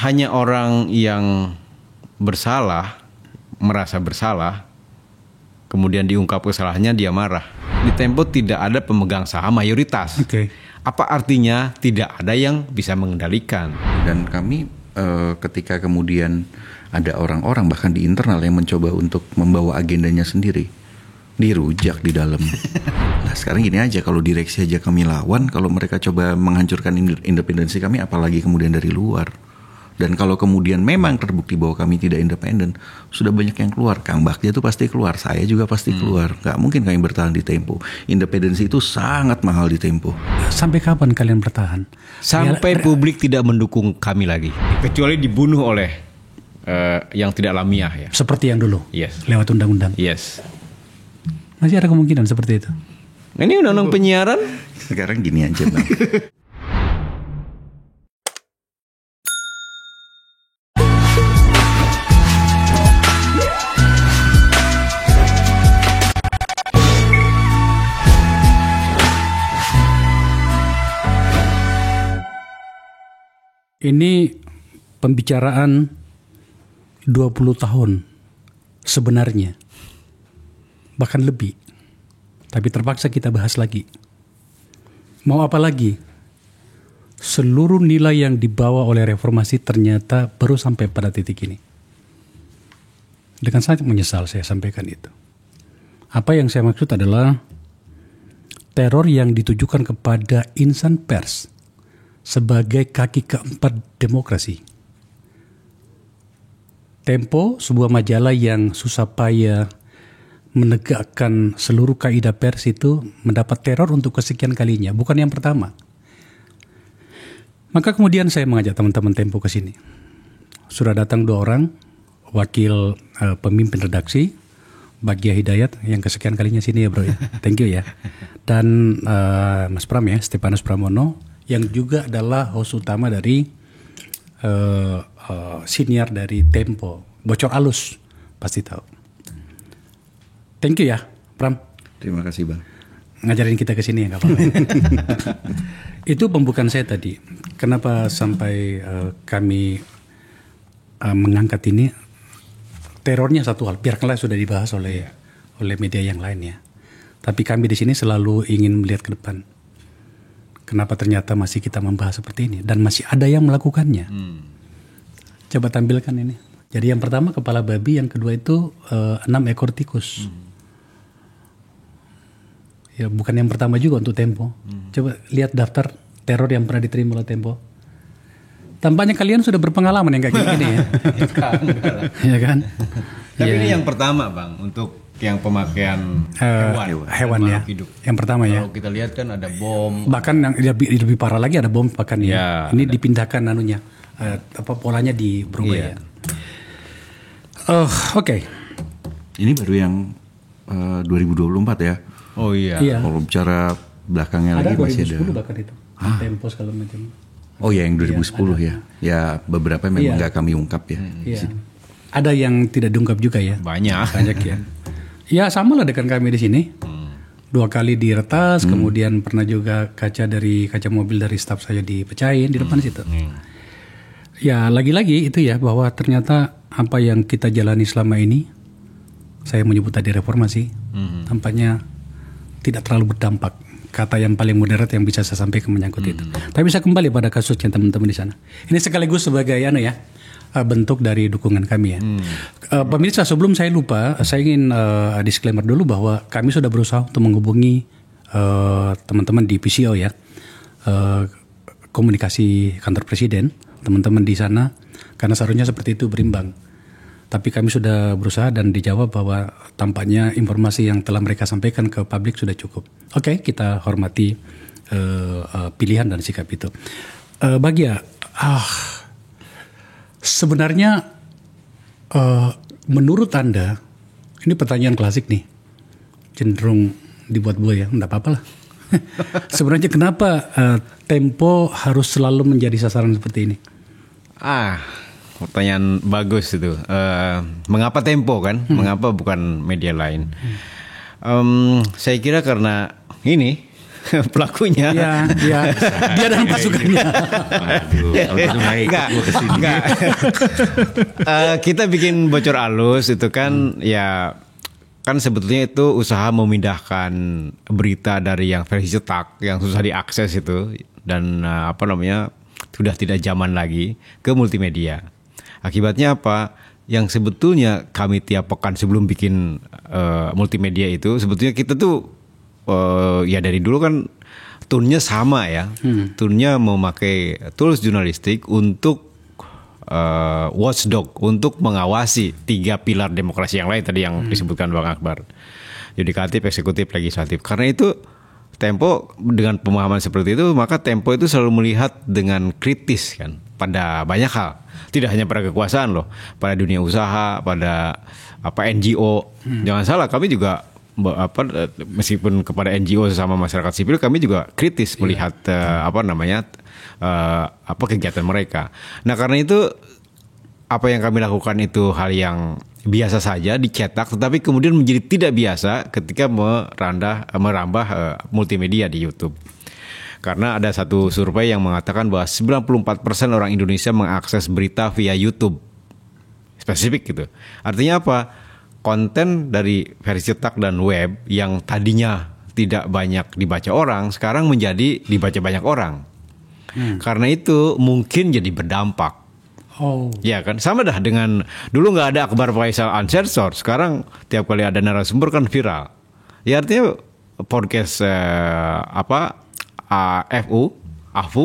hanya orang yang bersalah, merasa bersalah, kemudian diungkap kesalahannya dia marah. Di Tempo tidak ada pemegang saham mayoritas. Apa artinya tidak ada yang bisa mengendalikan? Dan kami ketika kemudian ada orang-orang bahkan di internal yang mencoba untuk membawa agendanya sendiri, dirujak di dalam. Nah sekarang gini aja, kalau direksi aja kami lawan, kalau mereka coba menghancurkan independensi kami, apalagi kemudian dari luar. Dan kalau kemudian memang terbukti bahwa kami tidak independen, sudah banyak yang keluar. Kang Bagja itu pasti keluar, saya juga pasti keluar. Gak mungkin kami bertahan di Tempo. Independensi itu sangat mahal di Tempo. Sampai kapan kalian bertahan? Sampai publik tidak mendukung kami lagi, kecuali dibunuh oleh yang tidak alamiah ya. Seperti yang dulu, Yes. lewat undang-undang. Yes. Masih ada kemungkinan seperti itu. Ini undang-undang penyiaran. Sekarang gini aja Bang. Ini pembicaraan 20 tahun sebenarnya. Bahkan lebih. Tapi terpaksa kita bahas lagi. Mau apa lagi? Seluruh nilai yang dibawa oleh reformasi ternyata baru sampai pada titik ini. Dengan sangat menyesal saya sampaikan itu. Apa yang saya maksud adalah teror yang ditujukan kepada insan pers sebagai kaki keempat demokrasi. Tempo, sebuah majalah yang susah payah menegakkan seluruh kaidah pers itu mendapat teror untuk kesekian kalinya, bukan yang pertama. Maka kemudian saya mengajak teman-teman Tempo ke sini. Sudah datang 2 orang, wakil pemimpin redaksi, Bagja Hidayat yang kesekian kalinya sini ya bro ya. Thank you ya. Dan Mas Pram ya, Stepanus Pramono, yang juga adalah host utama dari senior dari Tempo, bocor alus pasti tahu. Thank you ya Pram. Terima kasih Bang. Ngajarin kita ke sini ya, nggak apa-apa. Itu pembukaan saya tadi. Kenapa sampai kami mengangkat ini? Terornya satu hal, biarkanlah sudah dibahas oleh media yang lain ya. Tapi kami di sini selalu ingin melihat ke depan. Kenapa ternyata masih kita membahas seperti ini dan masih ada yang melakukannya. Coba tampilkan ini. Jadi yang pertama kepala babi, yang kedua itu 6 ekor tikus. Ya bukan yang pertama juga untuk Tempo. Coba lihat daftar teror yang pernah diterima oleh Tempo. Tampaknya kalian sudah berpengalaman yang kayak gini ya. Ya kan? Tapi ini yang pertama Bang, untuk yang pemakaian hewan ya. Hidup. Yang pertama ya. Kalau kita lihat kan ada bom. Bahkan yang lebih parah lagi ada bom bahkan ya. Ini dipindahkan anunya. Polanya berubah ya. Oke. Ini baru yang 2024 ya. Oh iya. Kalau bicara belakangnya Ada lagi masih ada. 2010 bahkan itu. Tempo segala macam. Oh ya yang 2010 ya. Ya beberapa memang nggak kami ungkap ya. Iya. Ada yang tidak diungkap juga ya. Banyak ya. Ya sama lah dengan kami di sini. 2 kali diretas, kemudian pernah juga kaca mobil dari staf saya dipecahin di depan situ. Ya lagi-lagi itu ya, bahwa ternyata apa yang kita jalani selama ini, saya menyebut tadi reformasi, tampaknya tidak terlalu berdampak. Kata yang paling moderat yang bisa saya sampaikan menyangkut itu. Tapi bisa kembali pada kasusnya teman-teman di sana. Ini sekaligus sebagai bentuk dari dukungan kami ya. Pemirsa, sebelum saya lupa, saya ingin disclaimer dulu bahwa kami sudah berusaha untuk menghubungi teman-teman di PCO ya, komunikasi kantor presiden, teman-teman di sana, karena seharusnya seperti itu berimbang. Tapi kami sudah berusaha dan dijawab bahwa tampaknya informasi yang telah mereka sampaikan ke publik sudah cukup. Oke, kita hormati pilihan dan sikap itu. Bagja, sebenarnya menurut Anda, ini pertanyaan klasik nih, cenderung dibuat-buat ya, enggak apa-apa lah. Sebenarnya kenapa Tempo harus selalu menjadi sasaran seperti ini? Pertanyaan bagus itu. Mengapa Tempo kan? Mengapa bukan media lain? Saya kira karena ini pelakunya. Ya, dia dan pasukannya. Aduh, kalau gitu baik, gua kesini. Enggak. Kita bikin bocor alus itu kan ya kan sebetulnya itu usaha memindahkan berita dari yang versi cetak yang susah diakses itu dan sudah tidak zaman lagi ke multimedia. Akibatnya apa? Yang sebetulnya kami tiap pekan sebelum bikin multimedia itu sebetulnya kita tuh ya dari dulu kan tunnya sama ya. Tunnya memakai tools jurnalistik untuk watchdog, untuk mengawasi 3 pilar demokrasi yang lain tadi yang disebutkan Bang Akbar. Yudikatif, eksekutif, legislatif. Karena itu Tempo dengan pemahaman seperti itu, maka Tempo itu selalu melihat dengan kritis kan pada banyak hal. Tidak hanya pada kekuasaan loh, pada dunia usaha, pada NGO. Jangan salah, kami juga meskipun kepada NGO sesama masyarakat sipil kami juga kritis melihat kegiatan mereka. Nah, karena itu apa yang kami lakukan itu hal yang biasa saja dicetak, tetapi kemudian menjadi tidak biasa ketika merambah multimedia di YouTube. Karena ada satu survei yang mengatakan bahwa 94% orang Indonesia mengakses berita via YouTube. Spesifik gitu. Artinya apa? Konten dari versi cetak dan web yang tadinya tidak banyak dibaca orang, sekarang menjadi dibaca banyak orang. Karena itu mungkin jadi berdampak. Ya kan, sama dah dengan dulu nggak ada Akbar Faisal Uncensored, sekarang tiap kali ada narasumber kan viral. Ya artinya podcast AFU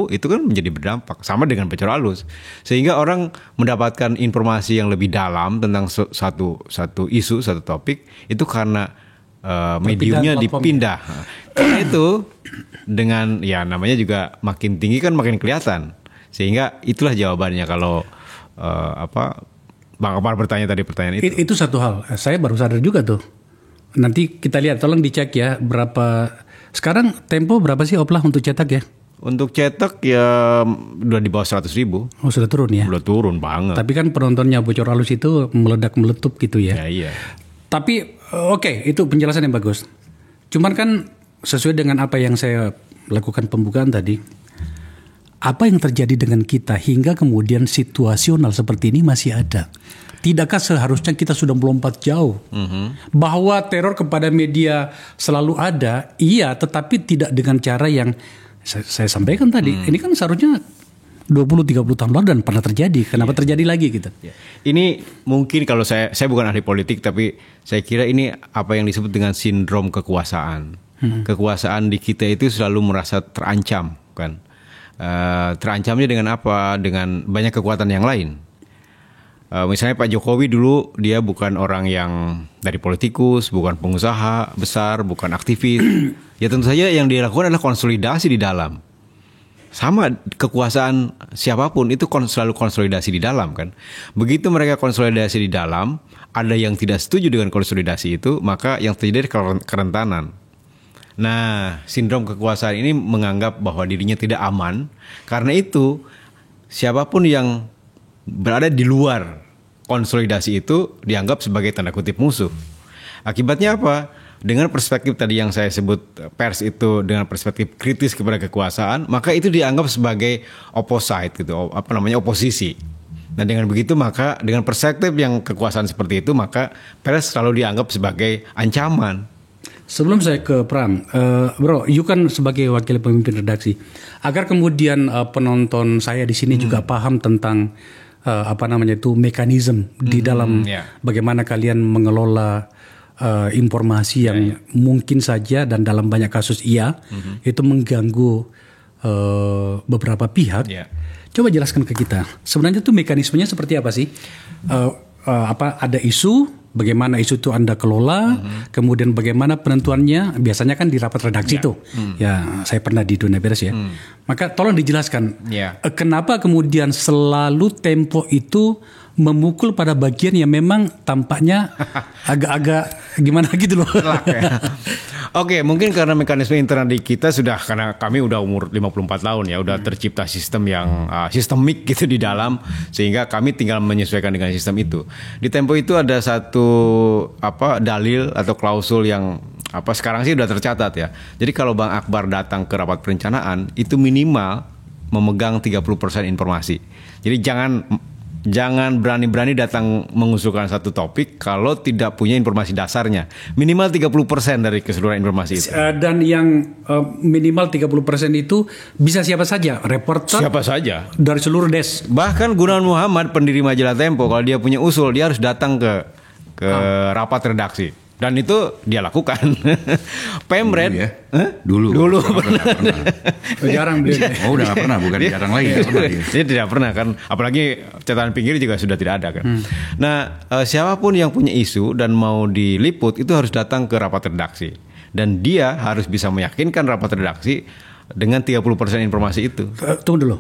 itu kan menjadi berdampak, sama dengan bocor alus, sehingga orang mendapatkan informasi yang lebih dalam tentang satu isu, satu topik itu karena mediumnya dipindah. Karena itu dengan ya namanya juga makin tinggi kan makin kelihatan, sehingga itulah jawabannya kalau Bang Akbar bertanya tadi pertanyaan itu. Itu satu hal. Saya baru sadar juga tuh. Nanti kita lihat, tolong dicek ya berapa sekarang Tempo berapa sih Oplah untuk cetak ya? Untuk cetak ya udah di bawah 100.000. Oh, sudah turun ya? Udah turun banget. Tapi kan penontonnya bocor alus itu meledak-meletup gitu ya. Ya iya. Tapi oke, itu penjelasan yang bagus. Cuman kan sesuai dengan apa yang saya lakukan pembukaan tadi, apa yang terjadi dengan kita hingga kemudian situasional seperti ini masih ada? Tidakkah seharusnya kita sudah melompat jauh? Bahwa teror kepada media selalu ada, iya, tetapi tidak dengan cara yang saya sampaikan tadi. Ini kan seharusnya 20-30 tahun lalu dan pernah terjadi. Kenapa terjadi lagi gitu? Ini mungkin kalau saya bukan ahli politik, tapi saya kira ini apa yang disebut dengan sindrom kekuasaan. Kekuasaan di kita itu selalu merasa terancam, kan? Terancamnya dengan apa? Dengan banyak kekuatan yang lain. Misalnya Pak Jokowi dulu dia bukan orang yang dari politikus, bukan pengusaha besar, bukan aktivis. Ya tentu saja yang dia lakukan adalah konsolidasi di dalam. Sama kekuasaan siapapun itu selalu konsolidasi di dalam kan. Begitu mereka konsolidasi di dalam, ada yang tidak setuju dengan konsolidasi itu, maka yang terjadi kerentanan. Nah, sindrom kekuasaan ini menganggap bahwa dirinya tidak aman. Karena itu, siapapun yang berada di luar konsolidasi itu dianggap sebagai tanda kutip musuh. Akibatnya apa? Dengan perspektif tadi yang saya sebut pers itu dengan perspektif kritis kepada kekuasaan, maka itu dianggap sebagai opposite gitu, oposisi. Nah dengan begitu maka dengan perspektif yang kekuasaan seperti itu, maka pers selalu dianggap sebagai ancaman. Sebelum saya ke Pram, Bro, you kan sebagai wakil pemimpin redaksi, agar kemudian penonton saya di sini juga paham tentang mekanisme di dalam bagaimana kalian mengelola informasi yang mungkin saja dan dalam banyak kasus itu mengganggu beberapa pihak. Coba jelaskan ke kita. Sebenarnya tuh mekanismenya seperti apa sih? Ada isu? Bagaimana isu itu Anda kelola, kemudian bagaimana penentuannya, biasanya kan di rapat redaksi tuh. Ya, saya pernah di dunia pers ya. Maka tolong dijelaskan, kenapa kemudian selalu Tempo itu memukul pada bagian yang memang tampaknya agak-agak gimana gitu loh. Oke, mungkin karena mekanisme internal di kita karena kami udah umur 54 tahun ya, udah tercipta sistem yang sistemik gitu di dalam, sehingga kami tinggal menyesuaikan dengan sistem itu. Di Tempo itu ada satu dalil atau klausul yang sekarang sih udah tercatat ya. Jadi kalau Bang Akbar datang ke rapat perencanaan itu minimal memegang 30% informasi. Jadi jangan berani-berani datang mengusulkan satu topik kalau tidak punya informasi dasarnya. Minimal 30% dari keseluruhan informasi itu. Dan yang minimal 30% itu bisa siapa saja, reporter. Siapa saja. Dari seluruh desk. Bahkan Gunawan Muhammad, pendiri majalah Tempo, kalau dia punya usul, dia harus datang ke rapat redaksi. Dan itu dia lakukan. Pemret Dulu pernah. Jarang beliau. Oh, udah gak pernah, bukan jarang lagi. Dia tidak pernah kan, apalagi catatan pinggir juga sudah tidak ada kan. Nah, siapapun yang punya isu dan mau diliput itu harus datang ke rapat redaksi. Dan dia harus bisa meyakinkan rapat redaksi dengan 30% informasi itu. Tunggu dulu.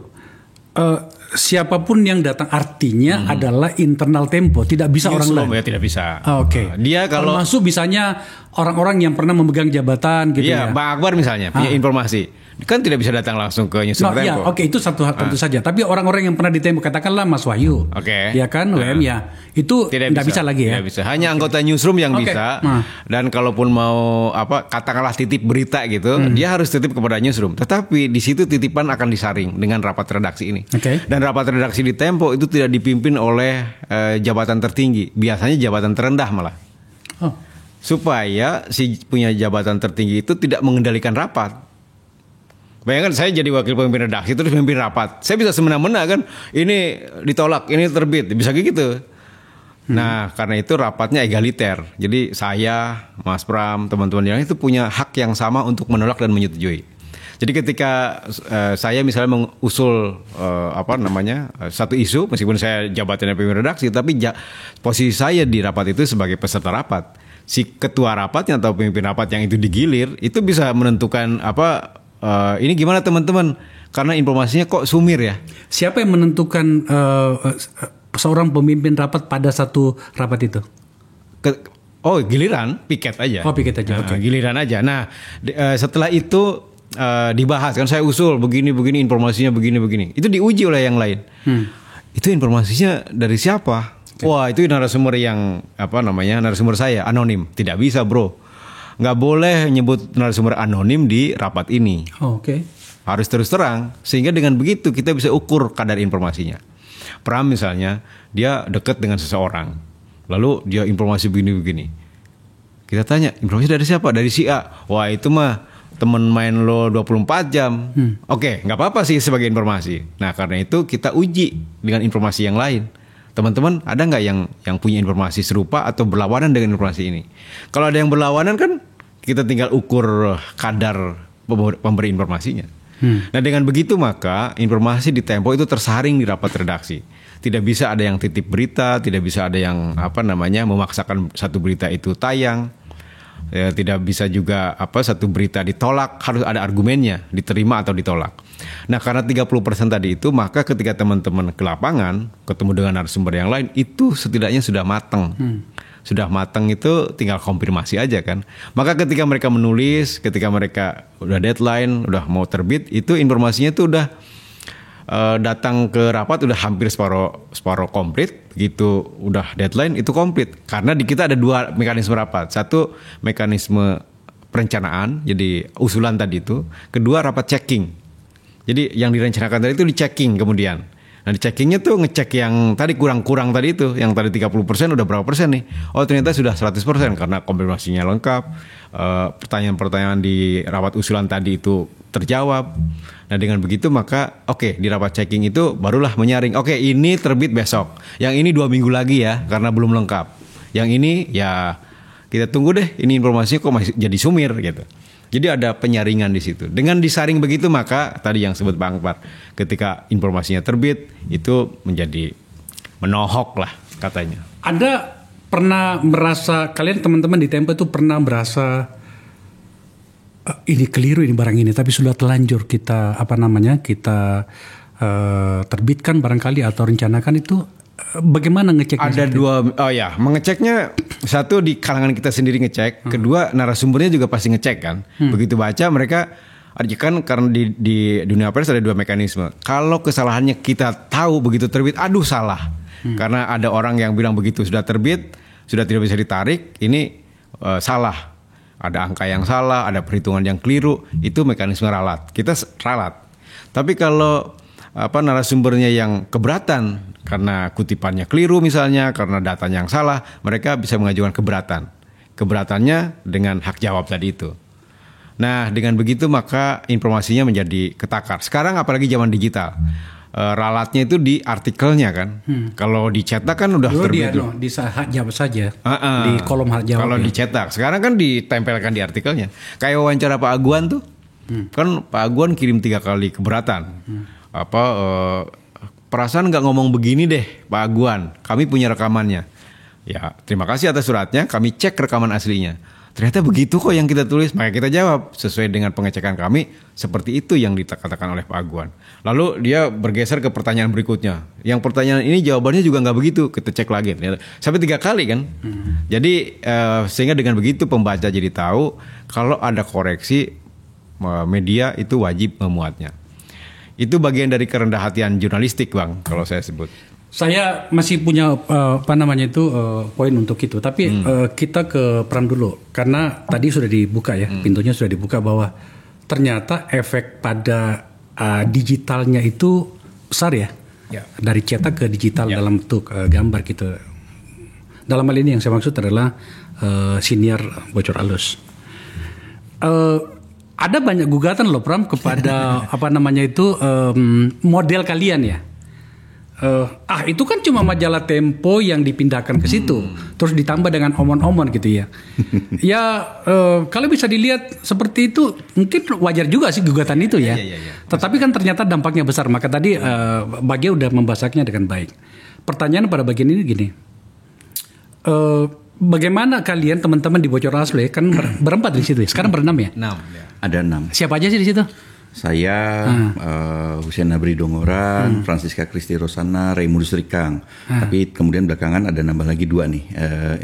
Siapapun yang datang artinya adalah internal Tempo, tidak bisa orang lain. Ya tidak bisa. Oke. Dia kalau masuk bisanya orang-orang yang pernah memegang jabatan gitu ya. Bang Akbar misalnya punya informasi, kan tidak bisa datang langsung ke newsroom Tempo. Oke, itu satu hal tentu saja. Tapi orang-orang yang pernah di Tempo, katakanlah Mas Wahyu, ya kan, WM ya, itu tidak bisa lagi ya. Tidak bisa. Hanya anggota newsroom yang bisa. Dan kalaupun mau katakanlah titip berita gitu, dia harus titip kepada newsroom. Tetapi di situ titipan akan disaring dengan rapat redaksi ini. Dan rapat redaksi di Tempo itu tidak dipimpin oleh jabatan tertinggi, biasanya jabatan terendah malah. Supaya si punya jabatan tertinggi itu tidak mengendalikan rapat. Bayangkan saya jadi wakil pemimpin redaksi terus memimpin rapat. Saya bisa semena-mena kan, ini ditolak, ini terbit, bisa kayak gitu. Nah, karena itu rapatnya egaliter. Jadi saya, Mas Pram, teman-teman yang itu punya hak yang sama untuk menolak dan menyetujui. Jadi ketika saya misalnya mengusul satu isu, meskipun saya jabatannya pemimpin redaksi, tapi posisi saya di rapat itu sebagai peserta rapat. Si ketua rapatnya atau pemimpin rapat yang itu digilir, itu bisa menentukan ini gimana teman-teman, karena informasinya kok sumir ya. Siapa yang menentukan seorang pemimpin rapat pada satu rapat itu? Giliran, piket aja. Piket aja. Okay. Giliran aja. Nah, setelah itu dibahas kan, saya usul begini informasinya begini. Itu diuji oleh yang lain. Itu informasinya dari siapa? Wah, itu narasumber yang narasumber saya anonim. Tidak bisa, bro. Nggak boleh nyebut narasumber anonim di rapat ini. Harus terus terang, sehingga dengan begitu kita bisa ukur kadar informasinya. Pram misalnya, dia dekat dengan seseorang, lalu dia informasi begini. Kita tanya, informasi dari siapa? Dari si A. Wah, itu mah temen main lo 24 jam. Oke, nggak apa-apa sih sebagai informasi. Nah, karena itu kita uji dengan informasi yang lain. Teman-teman, ada nggak yang punya informasi serupa atau berlawanan dengan informasi ini? Kalau ada yang berlawanan kan kita tinggal ukur kadar pemberi informasinya. Nah, dengan begitu maka informasi di Tempo itu tersaring di rapat redaksi. Tidak bisa ada yang titip berita, tidak bisa ada yang memaksakan satu berita itu tayang. Ya, tidak bisa juga satu berita ditolak, harus ada argumennya, diterima atau ditolak. Nah, karena 30% tadi itu, maka ketika teman-teman ke lapangan ketemu dengan narasumber yang lain, itu setidaknya sudah matang. Sudah matang itu tinggal konfirmasi aja kan. Maka ketika mereka menulis, ketika mereka udah deadline, udah mau terbit, itu informasinya tuh udah datang ke rapat udah hampir separuh komplit. Begitu udah deadline itu komplit. Karena di kita ada dua mekanisme rapat. Satu mekanisme perencanaan, jadi usulan tadi itu. Kedua rapat checking. Jadi yang direncanakan tadi itu di-checking kemudian. Nah, di-checkingnya tuh ngecek yang tadi kurang-kurang tadi itu. Yang tadi 30% udah berapa persen nih? Oh, ternyata sudah 100% karena konfirmasinya lengkap. Pertanyaan-pertanyaan di rapat usulan tadi itu terjawab. Nah, dengan begitu maka di rapat checking itu barulah menyaring. Ini terbit besok. Yang ini 2 minggu lagi ya karena belum lengkap. Yang ini ya kita tunggu deh. Ini informasinya kok masih jadi sumir gitu. Jadi ada penyaringan di situ. Dengan disaring begitu maka tadi yang sebut Bang Akbar, ketika informasinya terbit itu menjadi menohok lah katanya. Anda pernah merasa, kalian teman-teman di Tempo itu pernah merasa ini keliru ini barang ini, tapi sudah telanjur kita kita terbitkan barangkali atau rencanakan itu, bagaimana ngeceknya? Ada dua, mengeceknya satu di kalangan kita sendiri ngecek, kedua narasumbernya juga pasti ngecek kan. Begitu baca mereka, kan karena di dunia pers ada dua mekanisme. Kalau kesalahannya kita tahu begitu terbit, aduh salah, karena ada orang yang bilang begitu sudah terbit, sudah tidak bisa ditarik, ini salah. Ada angka yang salah, ada perhitungan yang keliru, itu mekanisme ralat. Kita ralat. Tapi kalau narasumbernya yang keberatan karena kutipannya keliru misalnya, karena datanya yang salah, mereka bisa mengajukan keberatan. Keberatannya dengan hak jawab tadi itu. Nah, dengan begitu maka informasinya menjadi ketakar. Sekarang apalagi zaman digital, ralatnya itu di artikelnya kan. Kalau dicetak kan udah terbit. Di hak jawab saja, di kolom hak jawab. Kalau dicetak, sekarang kan ditempelkan di artikelnya. Kayak wawancara Pak Aguan tuh, kan Pak Aguan kirim 3 kali keberatan. Perasaan nggak ngomong begini deh Pak Aguan, kami punya rekamannya. Ya terima kasih atas suratnya, kami cek rekaman aslinya. Ternyata begitu kok yang kita tulis, maka kita jawab sesuai dengan pengecekan kami, seperti itu yang dikatakan oleh Pak Aguan. Lalu dia bergeser ke pertanyaan berikutnya. Yang pertanyaan ini jawabannya juga nggak begitu, kita cek lagi. Sampai 3 kali kan. Jadi sehingga dengan begitu pembaca jadi tahu kalau ada koreksi media itu wajib memuatnya. Itu bagian dari kerendah hatian jurnalistik Bang, kalau saya sebut. Saya masih punya poin untuk itu, tapi kita ke Pram dulu, karena tadi sudah dibuka ya, pintunya sudah dibuka bahwa ternyata efek pada digitalnya itu besar ya, dari cetak ke digital dalam bentuk gambar gitu. Dalam hal ini yang saya maksud adalah siniar bocor halus. Ada banyak gugatan loh Pram kepada model kalian ya. Itu kan cuma majalah Tempo yang dipindahkan ke situ, terus ditambah dengan omon-omon gitu ya. Kalau bisa dilihat seperti itu, mungkin wajar juga sih gugatan itu ya. Tetapi kan ternyata dampaknya besar. Maka tadi Bagja udah membahasnya dengan baik. Pertanyaan pada bagian ini gini. Bagaimana kalian teman-teman di Bocor Asli kan berempat di situ ya? Sekarang berenam ya? 6. Ada 6. Siapa aja sih di situ? Saya, Hussein Nabri Dongoran, Francisca Kristi Rosana, Raymondus Rikang. Tapi kemudian belakangan ada nambah lagi 2 nih,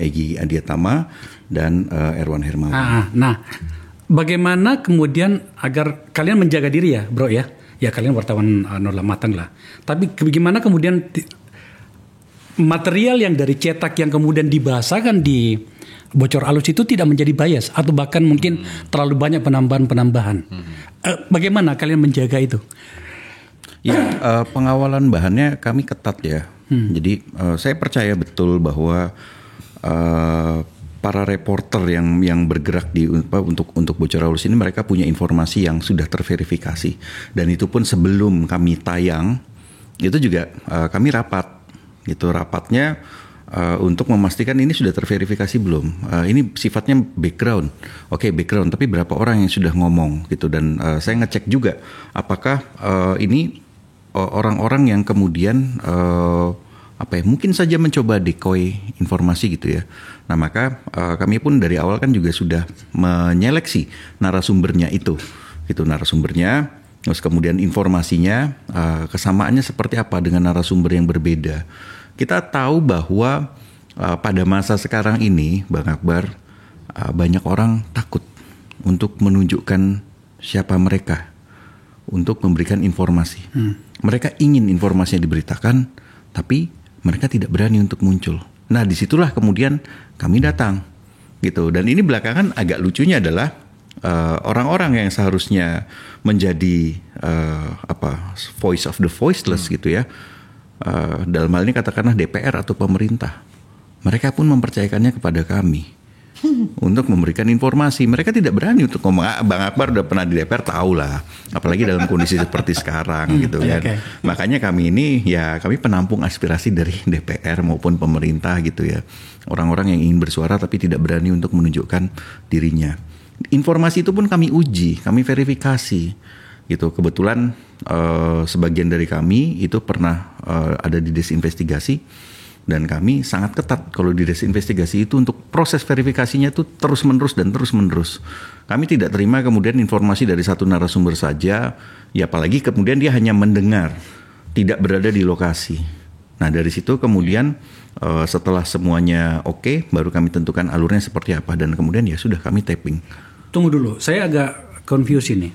Egy Adiatama dan Erwan Hermawan. Nah, bagaimana kemudian agar kalian menjaga diri ya, bro ya? Ya kalian wartawan Nurul Matang lah. Tapi bagaimana kemudian material yang dari cetak yang kemudian dibahasakan di Bocor Halus itu tidak menjadi bias atau bahkan mungkin terlalu banyak penambahan-penambahan. Bagaimana kalian menjaga itu? Ya, pengawalan bahannya kami ketat ya. Jadi saya percaya betul bahwa para reporter yang bergerak untuk Bocor Halus ini, mereka punya informasi yang sudah terverifikasi, dan itu pun sebelum kami tayang itu juga kami rapat. Gitu, rapatnya untuk memastikan ini sudah terverifikasi belum. Ini sifatnya background. Oke, background, tapi berapa orang yang sudah ngomong gitu. Dan saya ngecek juga apakah ini orang-orang yang kemudian mungkin saja mencoba decoy informasi gitu ya. Nah, maka kami pun dari awal kan juga sudah menyeleksi narasumbernya itu. Gitu, narasumbernya, terus kemudian informasinya kesamaannya seperti apa dengan narasumber yang berbeda. Kita tahu bahwa pada masa sekarang ini, Bang Akbar, banyak orang takut untuk menunjukkan siapa mereka, untuk memberikan informasi. Mereka ingin informasinya diberitakan, tapi mereka tidak berani untuk muncul. Nah, disitulah kemudian kami datang, gitu. Dan ini belakangan agak lucunya adalah orang-orang yang seharusnya menjadi voice of the voiceless gitu ya. Dalam hal ini katakanlah DPR atau pemerintah, mereka pun mempercayakannya kepada kami untuk memberikan informasi. Mereka tidak berani untuk ngomong. Bang Akbar udah pernah di DPR, tahu lah, apalagi dalam kondisi seperti sekarang gitu kan. Makanya kami ini kami penampung aspirasi dari DPR maupun pemerintah gitu ya. Orang-orang yang ingin bersuara tapi tidak berani untuk menunjukkan dirinya. Informasi itu pun kami uji, kami verifikasi gitu. Kebetulan sebagian dari kami itu pernah ada di desinvestigasi, dan kami sangat ketat kalau di desinvestigasi itu untuk proses verifikasinya itu terus menerus. Kami tidak terima kemudian informasi dari satu narasumber saja, ya apalagi kemudian dia hanya mendengar, tidak berada di lokasi. Nah dari situ kemudian setelah semuanya oke, baru kami tentukan alurnya seperti apa dan kemudian ya sudah kami tapping. Tunggu dulu, saya agak confused ini.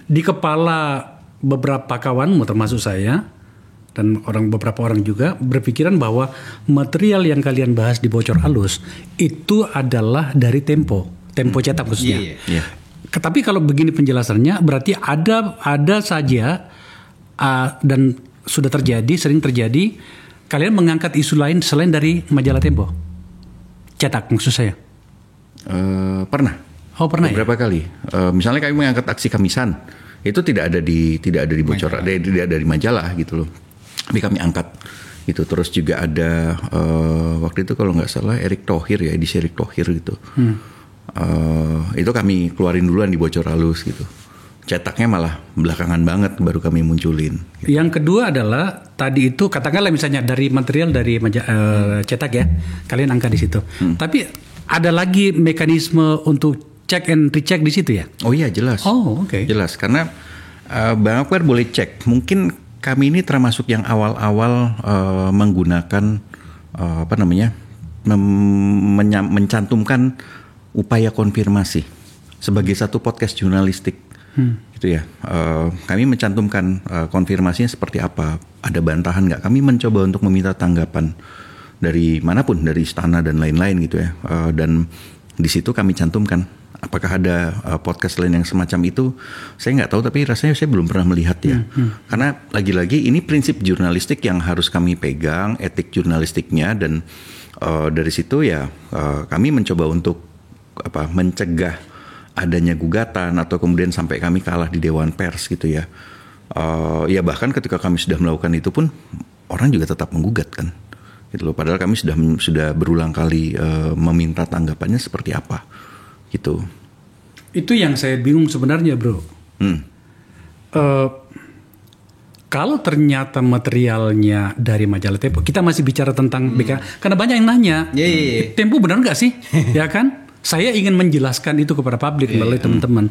Di kepala beberapa kawanmu termasuk saya dan beberapa orang juga berpikiran bahwa material yang kalian bahas di Bocor Halus itu adalah dari Tempo cetak khususnya. Yeah. Tapi kalau begini penjelasannya berarti ada saja dan sudah terjadi, sering terjadi kalian mengangkat isu lain selain dari majalah Tempo cetak maksud saya. Pernah. Oh pernah. Beberapa kali. Misalnya kami mengangkat aksi Kamisan itu tidak ada di Bocor, tidak dari majalah gitu loh. Tapi kami angkat gitu. Terus juga ada waktu itu kalau nggak salah Erick Thohir ya, edisi Erick Thohir gitu. Itu kami keluarin duluan di Bocor Halus gitu. Cetaknya malah belakangan banget baru kami munculin. Gitu. Yang kedua adalah tadi itu katakanlah misalnya dari material dari cetak ya, kalian angkat di situ. Tapi ada lagi mekanisme untuk check and recheck di situ ya? Oh iya jelas. Oh oke. Jelas karena Bang Akbar boleh cek. Mungkin kami ini termasuk yang awal-awal menggunakan mencantumkan upaya konfirmasi sebagai satu podcast jurnalistik. Gitu ya. Kami mencantumkan konfirmasinya seperti apa, ada bantahan nggak? Kami mencoba untuk meminta tanggapan dari manapun, dari istana dan lain-lain gitu ya. Dan di situ kami cantumkan. Apakah ada podcast lain yang semacam itu? Saya nggak tahu, tapi rasanya saya belum pernah melihat ya. Karena lagi-lagi ini prinsip jurnalistik yang harus kami pegang, etik jurnalistiknya, dan dari situ ya kami mencoba untuk mencegah adanya gugatan atau kemudian sampai kami kalah di Dewan Pers gitu ya. Ya bahkan ketika kami sudah melakukan itu pun orang juga tetap menggugat kan. Gitu loh. Padahal kami sudah berulang kali meminta tanggapannya seperti apa. Gitu. Itu yang saya bingung sebenarnya, Bro. Kalau ternyata materialnya dari majalah Tempo, kita masih bicara tentang BK, karena banyak yang nanya, Tempo benar nggak sih, ya kan? Saya ingin menjelaskan itu kepada publik melalui teman-teman.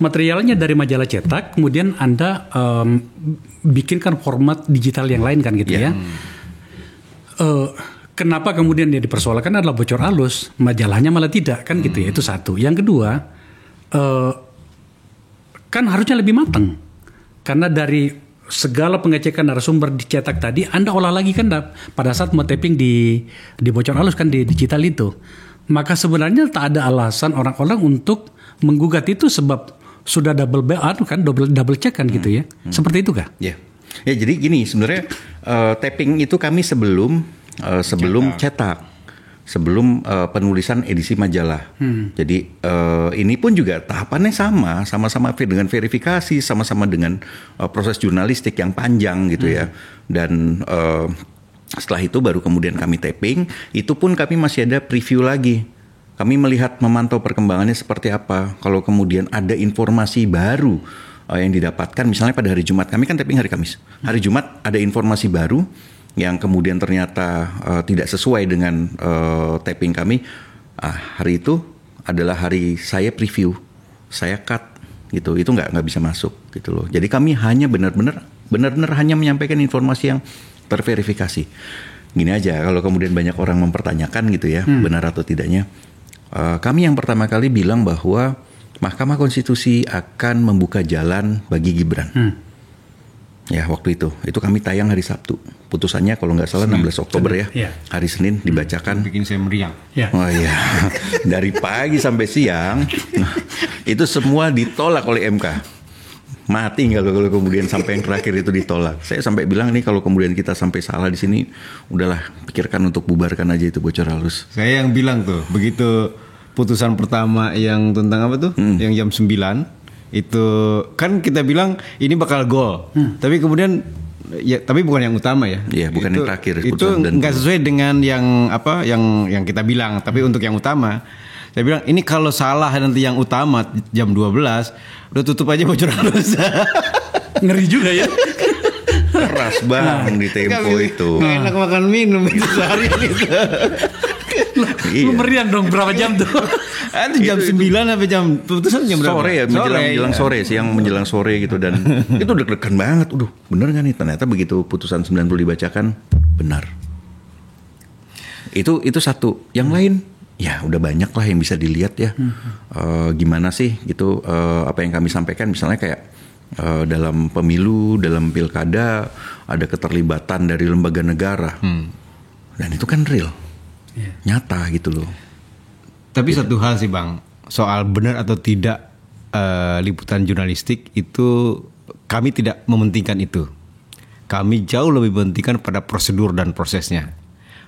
Materialnya dari majalah cetak, kemudian Anda bikinkan format digital yang lain kan gitu ya. Kenapa kemudian dia dipersoalkan adalah Bocor Halus, majalahnya malah tidak kan gitu ya. Itu satu. Yang kedua, kan harusnya lebih matang. Karena dari segala pengecekan narasumber dicetak tadi, Anda olah lagi kan pada saat mau tapping di Bocor Halus kan di digital itu. Maka sebenarnya tak ada alasan orang-orang untuk menggugat itu sebab sudah double check kan gitu ya. Seperti itu kah? Ya. Ya jadi gini sebenarnya tapping itu kami sebelum cetak, sebelum penulisan edisi majalah. Jadi ini pun juga tahapannya sama-sama dengan verifikasi, sama-sama dengan proses jurnalistik yang panjang gitu ya. Dan setelah itu baru kemudian kami tapping, itu pun kami masih ada preview lagi. Kami memantau perkembangannya seperti apa. Kalau kemudian ada informasi baru yang didapatkan, misalnya pada hari Jumat, kami kan tapping hari Kamis. Hari Jumat ada informasi baru yang kemudian ternyata tidak sesuai dengan tapping kami. Hari itu adalah hari saya preview, saya cut gitu. Itu nggak bisa masuk gitu loh. Jadi kami hanya benar-benar hanya menyampaikan informasi yang terverifikasi. Gini aja, kalau kemudian banyak orang mempertanyakan gitu ya, benar atau tidaknya, kami yang pertama kali bilang bahwa Mahkamah Konstitusi akan membuka jalan bagi Gibran. Ya waktu itu kami tayang hari Sabtu. Putusannya kalau nggak salah 16 Oktober ya. Hari Senin dibacakan. Bikin saya meriang. Oh iya, dari pagi sampai siang, itu semua ditolak oleh MK. Mati kalau kemudian sampai yang terakhir itu ditolak. Saya sampai bilang nih kalau kemudian kita sampai salah di sini, udahlah pikirkan untuk bubarkan aja itu Bocor Halus. Saya yang bilang tuh, begitu putusan pertama yang tentang apa tuh, yang jam 9 itu kan kita bilang ini bakal gol. Tapi kemudian ya tapi bukan yang utama ya. Iya, bukan itu, yang terakhir. Itu nggak sesuai dengan yang kita bilang. Tapi untuk yang utama, saya bilang ini kalau salah nanti yang utama jam 12 udah tutup aja Bocor Halus. Ngeri juga ya. Keras banget di Tempo itu. Nggak enak makan minum itu seharian itu. Lu meriang dong berapa jam tuh? Itu jam 9 sampai jam putusan jam berapa? Sore ya, menjelang sore, siang menjelang sore gitu. Dan itu deg-degan banget. Bener gak nih? Ternyata begitu putusan 90 dibacakan, benar. Itu satu. Yang lain ya udah banyak lah yang bisa dilihat ya. Gimana sih gitu apa yang kami sampaikan, misalnya kayak dalam pemilu, dalam pilkada ada keterlibatan dari lembaga negara. Dan itu kan real. Nyata gitu loh. Tapi satu hal sih Bang, soal benar atau tidak liputan jurnalistik itu kami tidak mementingkan itu. Kami jauh lebih mementingkan pada prosedur dan prosesnya.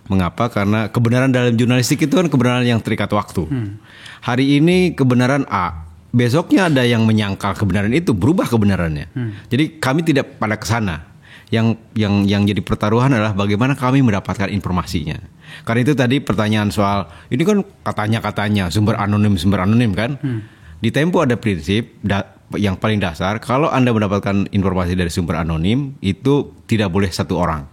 Mengapa? Karena kebenaran dalam jurnalistik itu kan kebenaran yang terikat waktu. Hari ini kebenaran A, besoknya ada yang menyangkal kebenaran itu, berubah kebenarannya. Jadi kami tidak pada kesana. Yang jadi pertaruhan adalah bagaimana kami mendapatkan informasinya. Karena itu tadi pertanyaan soal ini kan katanya sumber anonim kan. Di Tempo ada prinsip yang paling dasar, kalau Anda mendapatkan informasi dari sumber anonim itu tidak boleh satu orang.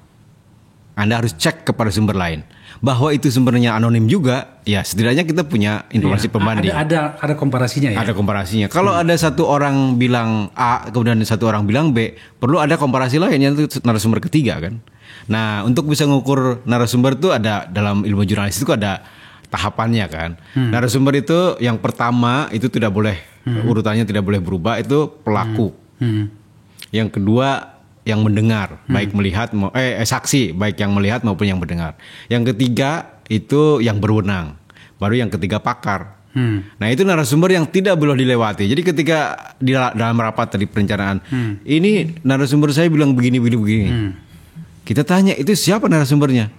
Anda harus cek kepada sumber lain. Bahwa itu sumbernya anonim juga, ya setidaknya kita punya informasi pembanding. Ada komparasinya ya. Ada komparasinya. Kalau ada satu orang bilang A, kemudian satu orang bilang B, perlu ada komparasi lain yang itu narasumber ketiga kan. Nah, untuk bisa mengukur narasumber itu ada dalam ilmu jurnalistik itu ada tahapannya kan. Narasumber itu yang pertama itu tidak boleh urutannya tidak boleh berubah, itu pelaku. Yang kedua yang mendengar, baik melihat saksi, baik yang melihat maupun yang mendengar. Yang ketiga itu yang berwenang. Baru yang ketiga pakar. Nah, itu narasumber yang tidak boleh dilewati. Jadi ketika dalam rapat tadi perencanaan, ini narasumber saya bilang begini. Kita tanya, itu siapa narasumbernya?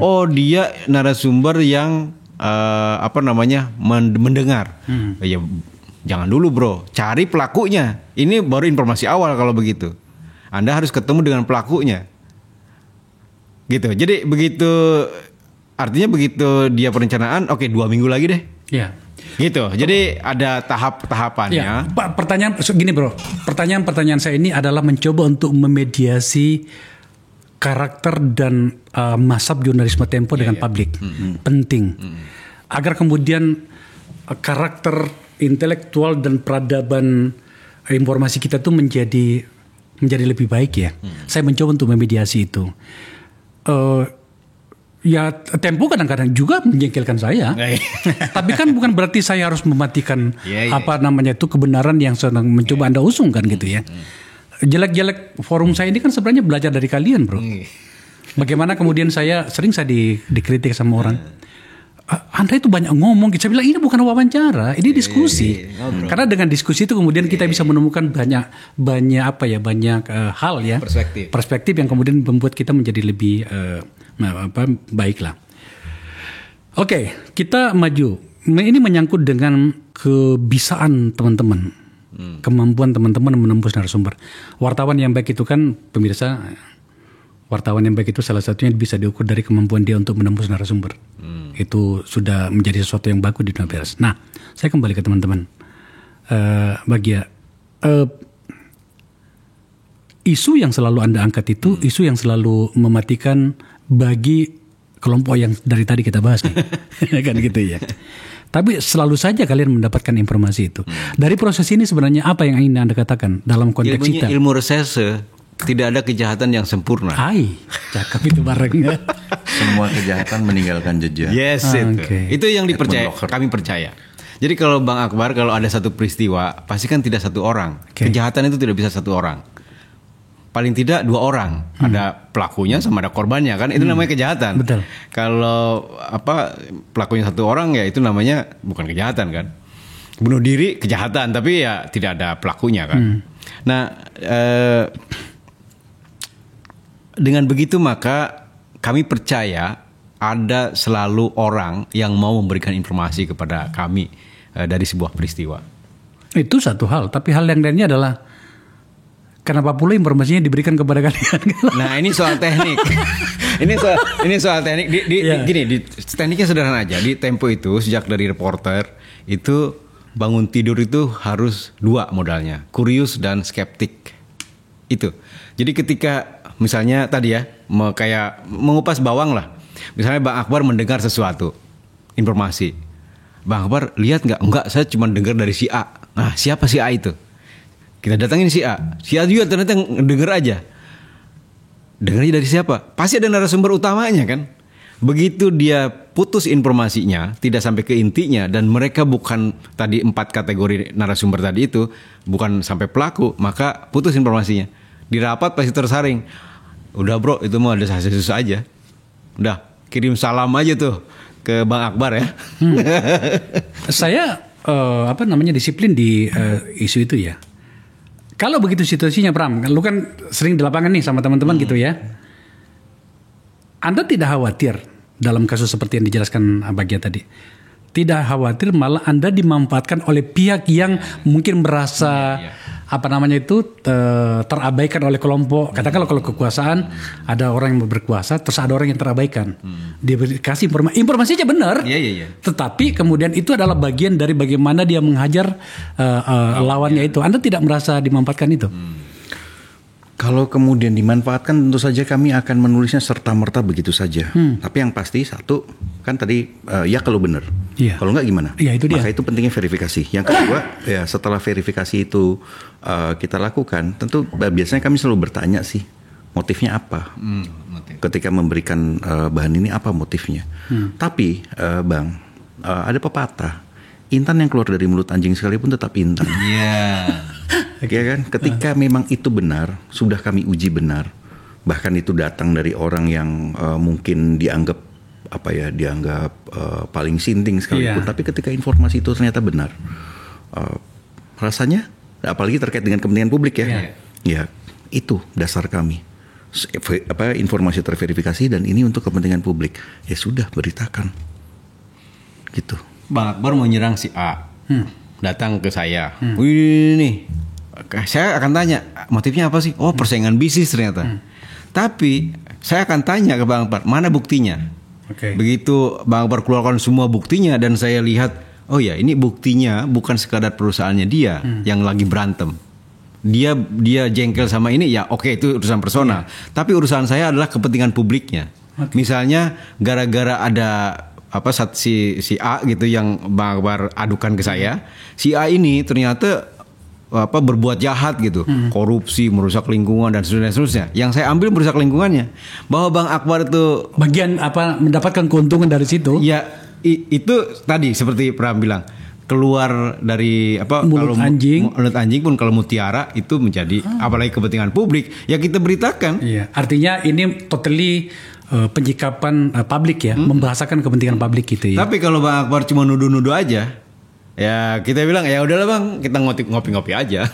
Oh, dia narasumber yang mendengar. Ya jangan dulu bro, cari pelakunya. Ini baru informasi awal kalau begitu. Anda harus ketemu dengan pelakunya. Gitu. Jadi artinya begitu dia perencanaan, oke 2 minggu lagi deh. Ya. Gitu. Jadi ada tahap-tahapannya. Ya, pertanyaan gini bro. Pertanyaan saya ini adalah mencoba untuk memediasi karakter dan mazhab jurnalisme Tempo dengan publik. Penting. Agar kemudian karakter intelektual dan peradaban informasi kita itu menjadi lebih baik ya. Saya mencoba untuk memediasi itu. Ya Tempo kadang-kadang juga menjengkelkan saya. Tapi kan bukan berarti saya harus mematikan kebenaran yang sedang mencoba Anda usungkan gitu ya. Jelek-jelek forum saya ini kan sebenarnya belajar dari kalian bro. Bagaimana kemudian saya dikritik sama orang. Anda itu banyak ngomong. Saya bilang ini bukan wawancara, ini diskusi. Karena dengan diskusi itu kemudian kita bisa menemukan banyak hal ya. Perspektif yang kemudian membuat kita menjadi lebih baik lah. Oke, kita maju. Ini menyangkut dengan kebisaan teman-teman. Kemampuan teman-teman menembus narasumber. Wartawan yang baik itu kan pemirsa, wartawan yang baik itu salah satunya bisa diukur dari kemampuan dia untuk menembus narasumber. Itu sudah menjadi sesuatu yang bagus di dunia pers. Nah, saya kembali ke teman-teman. Isu yang selalu Anda angkat itu isu yang selalu mematikan bagi kelompok yang dari tadi kita bahas nih. Kan gitu ya. Tapi selalu saja kalian mendapatkan informasi itu. Dari proses ini sebenarnya apa yang ingin Anda katakan dalam konteks kita? Ilmu resese, tidak ada kejahatan yang sempurna. Cakep itu barengnya. Semua kejahatan meninggalkan jejak. Yes, itu yang dipercaya. Kami percaya. Jadi kalau Bang Akbar, kalau ada satu peristiwa, pasti kan tidak satu orang. Kejahatan itu tidak bisa satu orang. Paling tidak 2 orang. Ada pelakunya sama ada korbannya kan. Itu namanya kejahatan. Betul. Kalau pelakunya 1 orang ya itu namanya bukan kejahatan kan. Bunuh diri kejahatan, tapi ya tidak ada pelakunya kan. Nah, dengan begitu maka kami percaya ada selalu orang yang mau memberikan informasi kepada kami dari sebuah peristiwa. Itu satu hal, tapi hal yang lainnya adalah kenapa pula informasinya diberikan kepada kalian? Nah, ini soal teknik. ini soal teknik. Tekniknya sederhana aja. Di Tempo itu sejak dari reporter itu bangun tidur itu harus 2 modalnya, kurius dan skeptik. Itu. Jadi ketika misalnya tadi ya, kayak mengupas bawang lah. Misalnya Bang Akbar mendengar sesuatu, informasi. Bang Akbar lihat nggak? Enggak, saya cuma dengar dari si A. Nah, siapa si A itu? Kita datangin si A. Si A juga ternyata denger aja. dengarnya dari siapa? Pasti ada narasumber utamanya kan. Begitu dia putus informasinya, tidak sampai ke intinya, dan mereka bukan tadi 4 kategori narasumber tadi itu, bukan sampai pelaku, maka putus informasinya. Di rapat pasti tersaring. Udah bro, itu mau ada susah aja. Udah, kirim salam aja tuh ke Bang Akbar ya. Saya disiplin di isu itu ya. Kalau begitu situasinya Pram, lu kan sering di lapangan nih sama teman-teman gitu ya. Anda tidak khawatir dalam kasus seperti yang dijelaskan Bagja tadi. Tidak khawatir, malah Anda dimanfaatkan oleh pihak yang mungkin merasa terabaikan oleh kelompok. Katakanlah kalau kekuasaan ada orang yang berkuasa, terus ada orang yang terabaikan. Dia dikasih informasi aja benar. Tetapi kemudian itu adalah bagian dari bagaimana dia menghajar lawannya itu. Anda tidak merasa dimanfaatkan itu? Kalau kemudian dimanfaatkan, tentu saja kami akan menulisnya serta-merta begitu saja. Tapi yang pasti satu, kan tadi ya kalau benar. Kalau enggak gimana? Itu dia. Maka itu pentingnya verifikasi. Yang kedua, ya setelah verifikasi itu kita lakukan, tentu biasanya kami selalu bertanya sih, motifnya apa? Ketika memberikan bahan ini apa motifnya? Tapi Bang, ada pepatah, intan yang keluar dari mulut anjing sekalipun tetap intan. Ya kan, ketika memang itu benar, sudah kami uji benar, bahkan itu datang dari orang yang mungkin dianggap paling sinting sekalipun, tapi ketika informasi itu ternyata benar, rasanya, apalagi terkait dengan kepentingan publik ya itu dasar kami, informasi terverifikasi dan ini untuk kepentingan publik, ya sudah beritakan, gitu. Bang Akbar mau nyerang si A, datang ke saya, wih nih. Saya akan tanya motifnya apa sih? Oh, persaingan bisnis ternyata. Tapi saya akan tanya ke Bang Akbar, mana buktinya? Begitu Bang Akbar keluarkan semua buktinya dan saya lihat, oh ya ini buktinya bukan sekadar perusahaannya dia yang lagi berantem. Dia jengkel sama ini ya oke, itu urusan personal. Tapi urusan saya adalah kepentingan publiknya. Misalnya gara-gara ada si A gitu yang Bang Akbar adukan ke saya, si A ini ternyata berbuat jahat gitu, korupsi, merusak lingkungan dan seterusnya. Yang saya ambil merusak lingkungannya. Bahwa Bang Akbar itu bagian mendapatkan keuntungan dari situ. Ya itu tadi seperti Pram bilang, keluar dari mulut anjing pun kalau mutiara itu menjadi apalagi kepentingan publik ya kita beritakan. Artinya ini totally penyikapan publik ya, membahasakan kepentingan publik gitu ya. Tapi kalau Bang Akbar cuma nuduh-nuduh aja, ya kita bilang ya udahlah Bang, kita ngopi-ngopi aja.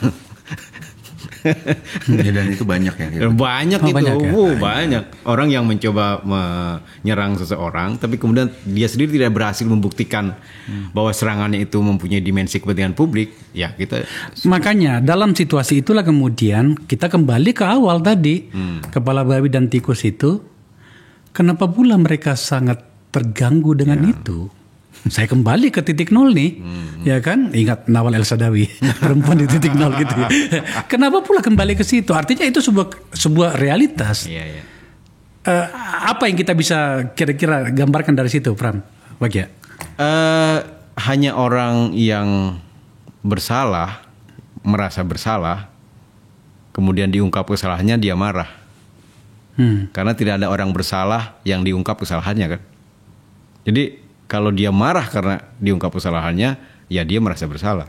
Dan itu banyak ya. Banyak banyak orang yang mencoba menyerang seseorang, tapi kemudian dia sendiri tidak berhasil membuktikan bahwa serangannya itu mempunyai dimensi kepentingan publik. Ya kita. Makanya dalam situasi itulah kemudian kita kembali ke awal tadi, kepala babi dan tikus itu, kenapa pula mereka sangat terganggu dengan itu? Saya kembali ke titik nol nih, ya kan? Ingat Nawal El Sadawi, perempuan di titik nol gitu. Kenapa pula kembali ke situ? Artinya itu sebuah realitas. Apa yang kita bisa kira-kira gambarkan dari situ, Pram? Bagja? Hanya orang yang bersalah, merasa bersalah, kemudian diungkap kesalahannya dia marah. Karena tidak ada orang bersalah yang diungkap kesalahannya kan. Jadi kalau dia marah karena diungkap kesalahannya, ya dia merasa bersalah.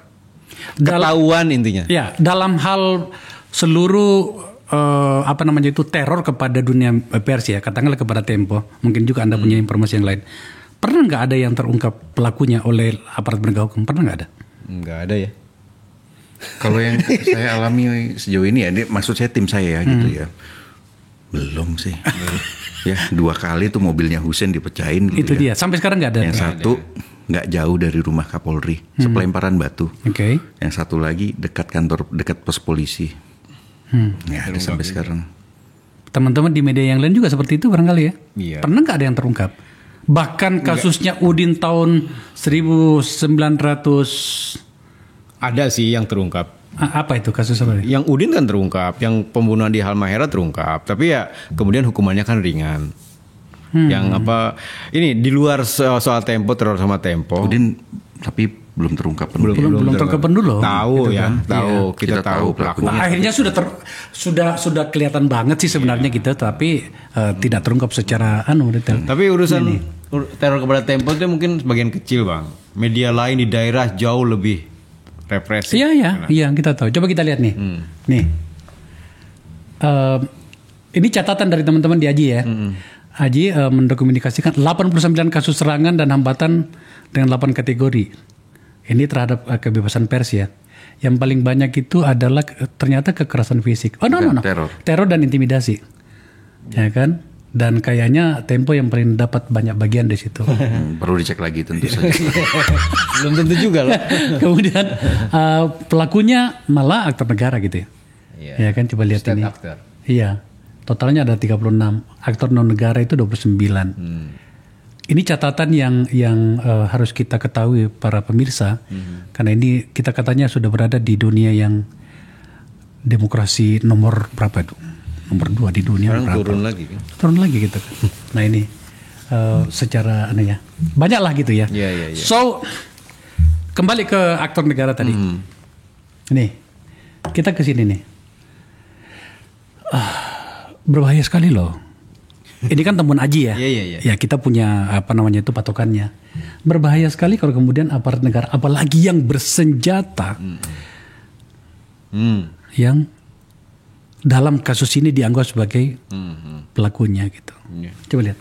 Ketahuan intinya. Ya, dalam hal seluruh teror kepada dunia pers ya, katakanlah kepada Tempo, mungkin juga Anda punya informasi yang lain. Pernah nggak ada yang terungkap pelakunya oleh aparat penegak hukum? Pernah nggak ada? Nggak ada ya. Kalau yang saya alami sejauh ini ya, maksud saya tim saya ya gitu ya. Belum sih. Ya 2 kali tuh mobilnya Husein dipecahin gitu. Itu dia. Sampai sekarang nggak ada. Yang satu nggak jauh dari rumah Kapolri, sepelemparan batu. Yang satu lagi dekat pos polisi. Ya ada sampai sekarang. Teman-teman di media yang lain juga seperti itu barangkali ya. Pernah nggak ada yang terungkap? Bahkan kasusnya Udin tahun 1900 ada sih yang terungkap. Apa itu kasus apa? Yang Udin kan terungkap, yang pembunuhan di Halmahera terungkap, tapi ya kemudian hukumannya kan ringan. Yang ini di luar soal Tempo, teror sama Tempo. Udin tapi belum terungkap belum terungkap penuh loh. Tahu gitu ya, kan. tahu kita tahu pelakunya. Nah, akhirnya sudah kelihatan banget sih sebenarnya gitu, tapi tidak terungkap secara detail. Tapi urusan teror kepada Tempo itu mungkin sebagian kecil, Bang. Media lain di daerah jauh lebih represif. Iya, kita tahu. Coba kita lihat nih. Nih. Ini catatan dari teman-teman di AJI ya. AJI mendokumentasikan 89 kasus serangan dan hambatan dengan 8 kategori. Ini terhadap kebebasan pers ya. Yang paling banyak itu adalah ternyata kekerasan fisik. Teror dan intimidasi. Ya kan? Dan kayaknya Tempo yang paling dapat banyak bagian di situ. Perlu dicek lagi tentu saja. Belum tentu juga loh. Kemudian pelakunya malah aktor negara gitu ya. Ya kan, coba lihat ini. Aktor. Iya. Totalnya ada 36. Aktor non negara itu 29. Ini catatan yang harus kita ketahui para pemirsa. Karena ini kita katanya sudah berada di dunia yang demokrasi nomor berapa itu? Nomor 2 di dunia. Sekarang berapa? Turun lagi gitu kan. Nah ini secara banyak lah gitu ya. Iya. So kembali ke aktor negara tadi. Nih kita ke sini nih. Berbahaya sekali loh. Ini kan temuan AJI ya. Iya. Ya kita punya patokannya. Berbahaya sekali kalau kemudian aparat negara, apalagi yang bersenjata, yang dalam kasus ini dianggap sebagai pelakunya gitu. Coba lihat.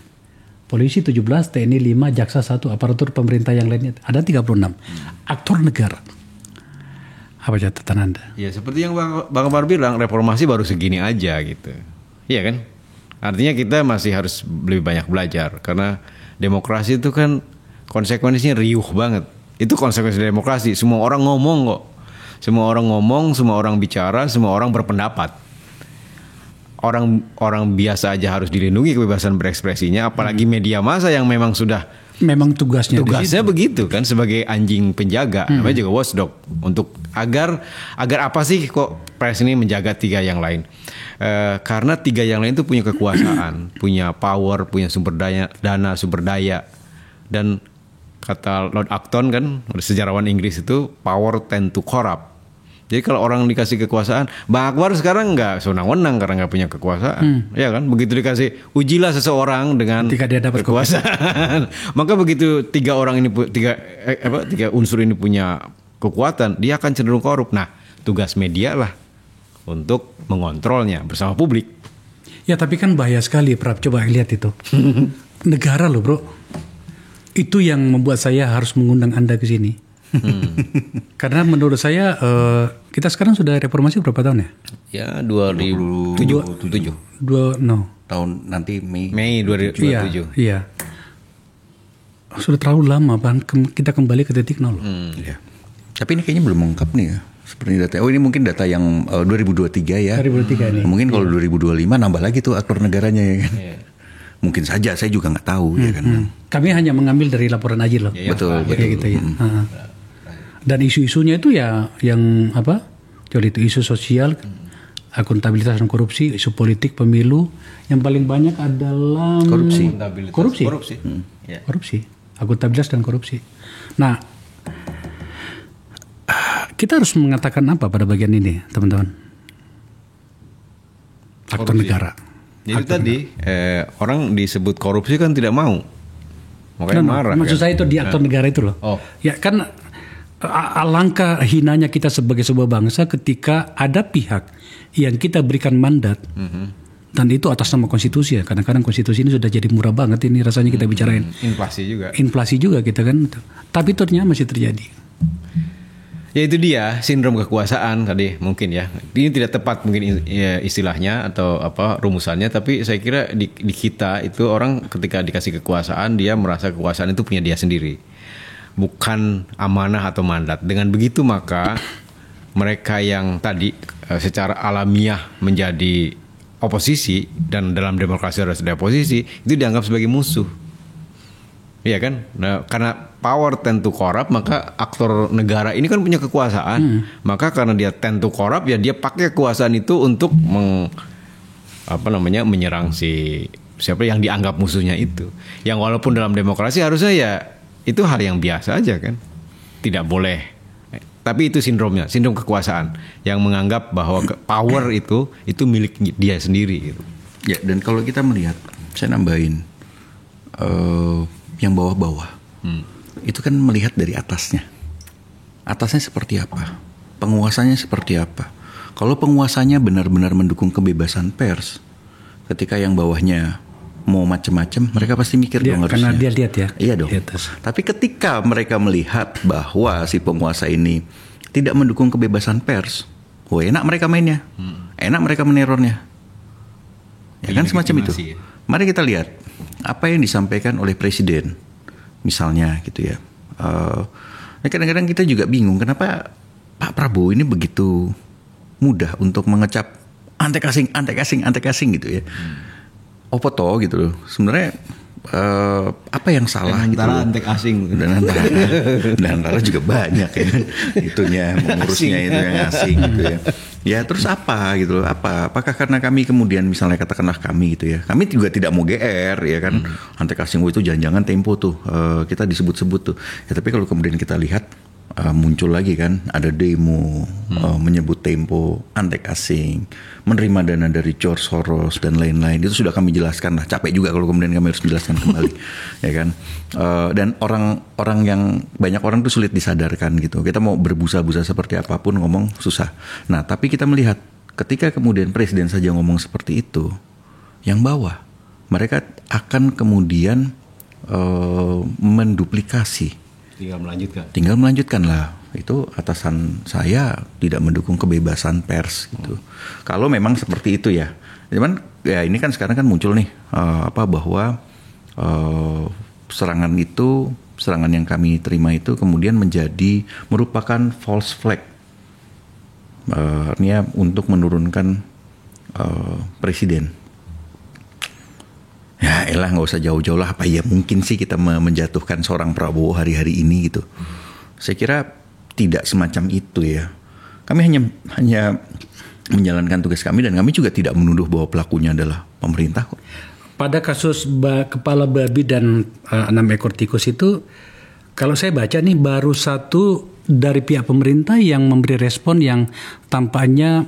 Polisi 17, TNI 5, Jaksa 1, aparatur pemerintah yang lainnya ada 36. Aktor negara. Apa catatan Anda? Ya seperti yang Bang Akbar bilang, reformasi baru segini aja gitu. Iya kan? Artinya kita masih harus lebih banyak belajar. Karena demokrasi itu kan konsekuensinya riuh banget. Itu konsekuensi demokrasi. Semua orang ngomong kok. Semua orang ngomong, semua orang bicara, semua orang berpendapat. Orang biasa aja harus dilindungi kebebasan berekspresinya. Apalagi media massa yang memang sudah... Memang tugasnya begitu kan, sebagai anjing penjaga, namanya juga watchdog, untuk agar apa sih kok pers ini menjaga 3 yang lain? Karena 3 yang lain itu punya kekuasaan, punya power, punya dana sumber daya, dan kata Lord Acton kan, sejarawan Inggris itu, power tend to corrupt. Jadi kalau orang dikasih kekuasaan, Bang Akbar sekarang nggak senang-wenang karena nggak punya kekuasaan, ya kan? Begitu dikasih, ujilah seseorang dengan dia dapat kekuasaan, maka begitu 3 orang ini, 3 unsur ini punya kekuatan, dia akan cenderung korup. Nah, tugas media lah untuk mengontrolnya bersama publik. Ya tapi kan bahaya sekali, Prab. Coba lihat itu, negara loh bro. Itu yang membuat saya harus mengundang Anda ke sini. Karena menurut saya kita sekarang sudah reformasi berapa tahun ya? Ya 2007. Tahun nanti Mei 2027. Iya. Sudah terlalu lama Bang, kita kembali ke titik nol. Ya. Tapi ini kayaknya belum lengkap nih ya. Seperti data. Oh ini mungkin data yang 2023 ya. 2023 ini. Mungkin kalau 2025 nambah lagi tuh aktor negaranya ya kan. Mungkin saja, saya juga nggak tahu ya kan. Kami hanya mengambil dari laporan AJI loh. Betul. Gitu ya. Dan isu-isunya itu ya yang apa? Jadi itu isu sosial, akuntabilitas dan korupsi, isu politik, pemilu. Yang paling banyak adalah korupsi. Korupsi, akuntabilitas dan korupsi. Nah, kita harus mengatakan apa pada bagian ini, teman-teman? Aktor negara. Jadi tadi orang disebut korupsi kan tidak mau, makanya marah. Maksud saya itu di aktor negara itu loh. Ya kan. Alangkah hinanya kita sebagai sebuah bangsa ketika ada pihak yang kita berikan mandat dan itu atas nama konstitusi ya. Kadang-kadang konstitusi ini sudah jadi murah banget ini rasanya kita bicarain. Inflasi juga kita kan. Tapi ternyata masih terjadi. Ya itu dia sindrom kekuasaan tadi mungkin ya. Ini tidak tepat mungkin istilahnya atau apa rumusannya, tapi saya kira di kita itu orang ketika dikasih kekuasaan dia merasa kekuasaan itu punya dia sendiri. Bukan amanah atau mandat. Dengan begitu maka mereka yang tadi secara alamiah menjadi oposisi dan dalam demokrasi harus ada oposisi itu dianggap sebagai musuh. Iya kan? Nah, karena power tend to corrupt, maka aktor negara ini kan punya kekuasaan. Maka karena dia tend to corrupt ya dia pakai kekuasaan itu untuk menyerang siapa yang dianggap musuhnya itu. Yang walaupun dalam demokrasi harusnya ya itu hal yang biasa aja kan. tidak boleh. Tapi itu sindrom kekuasaan yang menganggap bahwa power itu milik dia sendiri gitu. Ya, dan kalau kita melihat, saya nambahin yang bawah-bawah. Itu kan melihat dari atasnya. Atasnya seperti apa? Penguasanya seperti apa? Kalau penguasanya benar-benar mendukung kebebasan pers, ketika yang bawahnya mau macam-macam, mereka pasti mikir dong harusnya. Karena dia lihat ya. Iya dong. Tapi ketika mereka melihat bahwa si penguasa ini tidak mendukung kebebasan pers, enak mereka mainnya, enak mereka menerornya. Ya kan semacam itu. Mari kita lihat apa yang disampaikan oleh presiden, misalnya gitu ya. Kadang-kadang kita juga bingung kenapa Pak Prabowo ini begitu mudah untuk mengecap antek asing gitu ya. Apa toh gitu loh. Sebenarnya apa yang salah gitu loh. Antek asing dan antara juga banyak ya kan. Itunya mengurusnya itu yang asing gitu ya. Ya terus apa gitu loh. Apakah karena kami kemudian misalnya katakanlah kami gitu ya. Kami juga tidak mau GR ya kan. Antek asing itu jangan-jangan Tempo tuh kita disebut-sebut tuh. Ya tapi kalau kemudian kita lihat muncul lagi kan ada demo menyebut Tempo antek asing, menerima dana dari George Soros dan lain-lain. Itu sudah kami jelaskan lah, capek juga kalau kemudian kami harus menjelaskan kembali ya kan. Dan orang yang banyak orang tuh sulit disadarkan gitu. Kita mau berbusa-busa seperti apapun ngomong susah. Nah tapi kita melihat ketika kemudian presiden saja ngomong seperti itu, yang bawah mereka akan kemudian menduplikasi. Tinggal melanjutkan lah. Itu atasan saya tidak mendukung kebebasan pers gitu. Kalau memang seperti itu ya. Cuman ya ini kan sekarang kan muncul nih bahwa serangan yang kami terima itu kemudian merupakan false flag. Artinya untuk menurunkan presiden. Ya elah gak usah jauh-jauh lah. Apa ya mungkin sih kita menjatuhkan seorang Prabowo hari-hari ini gitu. Saya kira tidak semacam itu ya. Kami hanya menjalankan tugas kami. Dan kami juga tidak menuduh bahwa pelakunya adalah pemerintah kok. Pada kasus kepala babi dan 6 ekor tikus itu, kalau saya baca nih baru satu dari pihak pemerintah yang memberi respon yang tampaknya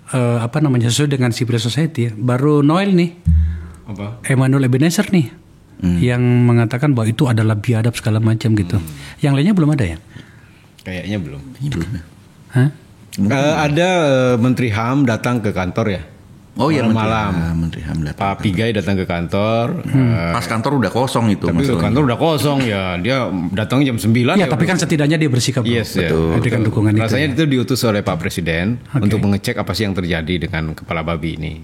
sesuai dengan civil society ya. Baru Noel nih. Apa? Emmanuel Ebenezer nih yang mengatakan bahwa itu adalah biadab segala macam gitu. Yang lainnya belum ada ya? Kayaknya belum. Hah? Ada Menteri HAM datang ke kantor ya. Oh iya malam. Menteri HAM datang. Pak Pigai datang ke kantor. Pas kantor udah kosong itu. Tapi kantor udah kosong ya. Dia datang jam 9. Ya tapi kan setidaknya dia bersikap. Yes, betul. Berikan dukungan itu. Rasanya itu diutus oleh Pak Presiden untuk mengecek apa sih yang terjadi dengan kepala babi ini.